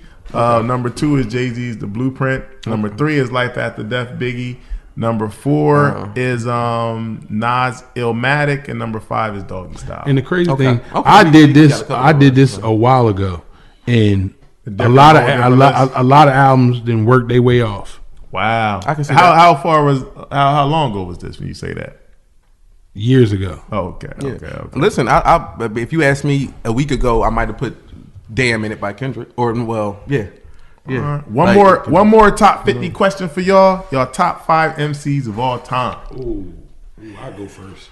Number 2 is Jay-Z's The Blueprint. Number 3 is Life After Death, Biggie. Number 4 is Nas Illmatic, and number 5 is Doggy Style. And the crazy Okay. thing, Okay. I We did got a this. couple I of did those. this a while ago, and a Different lot of whole different a lot of albums didn't work their way off. Wow. I can see how that. how far was how long ago was this when you say that? Years ago. Oh, okay. Yeah. Okay. Listen, if you asked me a week ago, I might have put "Damn" in it by Kendrick. Or yeah. All right. One more top 50 question for y'all. Y'all top 5 MCs of all time. Ooh, I'll go first.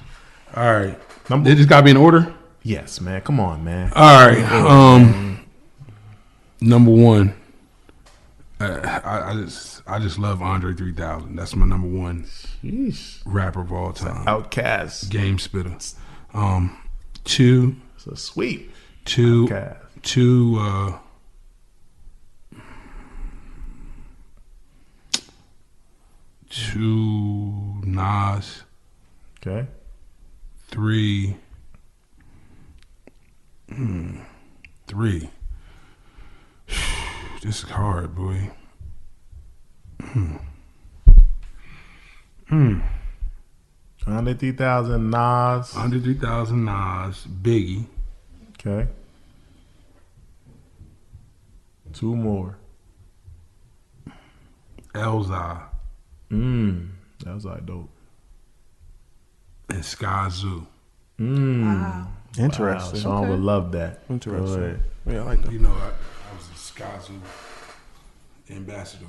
All right. They just got to be in order? Yes, man. Come on, man. All right. Number 1. I just love Andre 3000. That's my number 1 Sheesh. rapper of all time. OutKast. Game spitter. 2. It's a sweep. 2. OutKast. 2. 2 Nas. Okay. 3. 3. This is hard, boy. 100,000 Nas. 100,000 Nas. Biggie. Okay. 2 more. Elzai. That was like dope. And Sky Zoo. Wow. Interesting. Sean would love that. Interesting. Go ahead. Yeah, I like that. You know, I was a Sky Zoo ambassador.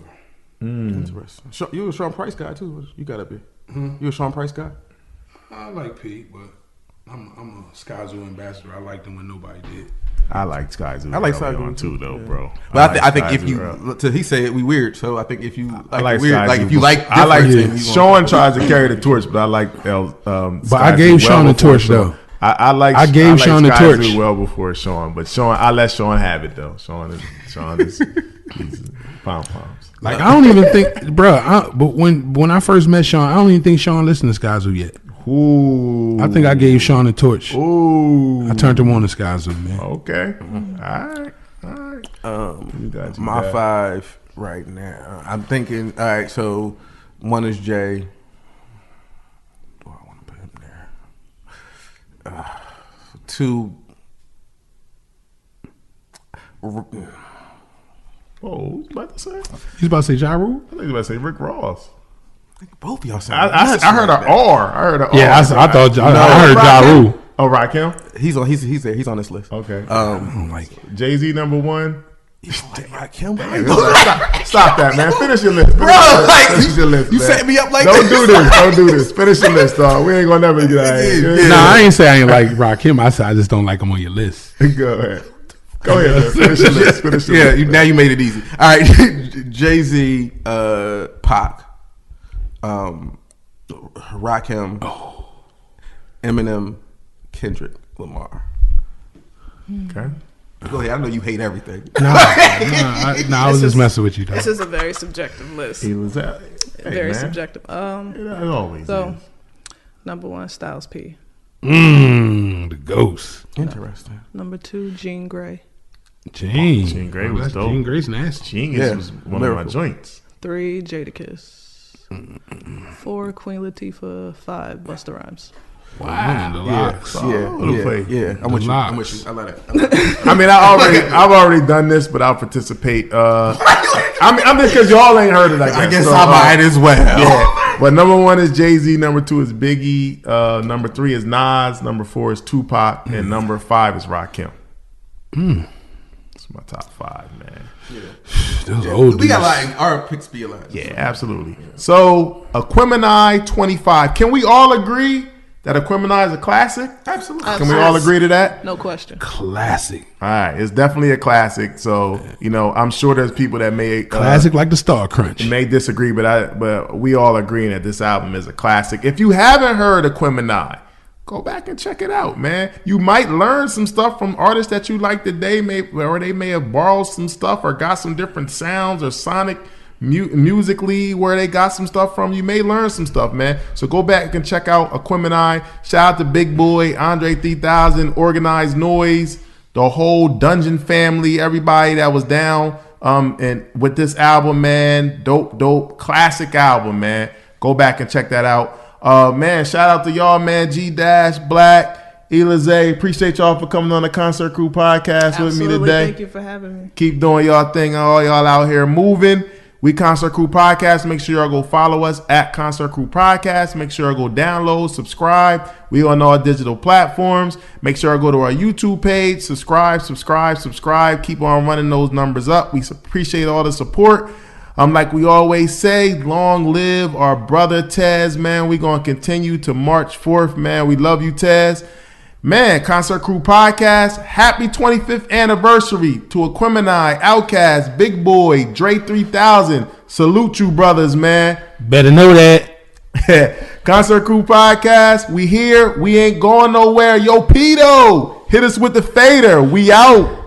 Interesting. You a Sean Price guy too? You got to be. You a Sean Price guy? I like Pete, but I'm a Sky Zoo ambassador. I liked him when nobody did. I like Sky Zoo. I like early Sky on Zoo, too, though, yeah. bro. But I like think Sky if Zoo you, early. till he said we weird, so I think if you like, I like weird, Sky like Zoo. if you like, I like different, then you Sean want- tries to carry the torch, but I like But I gave Sean the torch, though. I gave Sean the Sky torch. Zoo well before Sean, but I let Sean have it though. Sean is he's pom poms. Like I don't even think, bro. But when I first met Sean, I don't even think Sean listened to Sky Zoo yet. Ooh, I think I gave Sean the torch. Ooh, I turned him on to Sky Zoo, man. okay. All right. You got you my got. 5 right now. I'm thinking. All right, so 1 is Jay. Do I want to put him there? 2. Oh, who's about to say? He's about to say Ja Rule? I think he's about to say Rick Ross. Both of y'all sound I nuts heard like an that. R. I heard an Yeah, R. I thought I heard Ja Rakim. Rule. Oh, Rakim? He's on. He's there. He's on this list. Okay. Jay-Z Jay-Z number 1. Rakim. Stop that, man. Finish your list. Bro, like Finish your list, you man. set me up like Don't this. do this. Don't do this. Finish your list, dog. We ain't gonna never get out of here. Yeah. Nah, I ain't say I ain't like Rakim. I said I just don't like him on your list. Go ahead. Go ahead. Man. Finish your list. Finish your Yeah, list. now you made it easy. All right, Jay-Z, Pac, Rakim, Eminem, Kendrick Lamar. Okay. Go ahead. I know you hate everything. I was just messing with you, though. This is a very subjective list. He was at. Hey, Very man. subjective. It always So, is. number 1, Styles P. The ghost. Interesting. Number 2, Jean Grey. Gene. Jean Grey was dope. Gene Grey's nasty. Genius Yeah, was one of lyrical. my joints. 3, Jadakiss. 4, Queen Latifah. 5, Busta Rhymes. Wow, the locks. Yeah. I'm with you. Locks. I'm with you. I love that. I mean, I've already done this, but I'll participate. I'm just because y'all ain't heard it. I guess I might as well. Yeah. But number 1 is Jay-Z. Number 2 is Biggie. Number 3 is Nas. Number 4 is Tupac, and number 5 is Rakim. It's my top 5, man. Those old We got dudes. like our picks be alive. Yeah, absolutely. So, Aquemini 25. Can we all agree that Aquemini is a classic? Absolutely. Can we all agree to that? No question. Classic. All right, it's definitely a classic. So, I'm sure there's people that may Classic like the Star Crunch. may disagree, but we all agreeing that this album is a classic. If you haven't heard Aquemini, go back and check it out, man. You might learn some stuff from artists that you like today, or they may have borrowed some stuff or got some different sounds or sonic musically where they got some stuff from. You may learn some stuff, man. So go back and check out Aquemini. Shout out to Big Boy, Andre 3000, Organized Noise, the whole Dungeon family, everybody that was down and with this album, man. Dope classic album, man. Go back and check that out. Man, shout out to y'all, man. G-Dash, Black, Elize. Appreciate y'all for coming on the Concert Crew podcast with me today. Thank you for having me. Keep doing y'all thing. All y'all out here moving. We Concert Crew Podcast. Make sure y'all go follow us at Concert Crew Podcast. Make sure y'all go download, subscribe. We on all digital platforms. Make sure y'all go to our YouTube page. Subscribe. Keep on running those numbers up. We appreciate all the support. Like we always say, long live our brother Tez, man. We going to continue to March 4th, man. We love you, Tez. Man, Concert Crew Podcast, happy 25th anniversary to Aquemini, OutKast, Big Boy, Dre 3000. Salute you, brothers, man. Better know that. Concert Crew Podcast, we here. We ain't going nowhere. Yo, Pito, hit us with the fader. We out.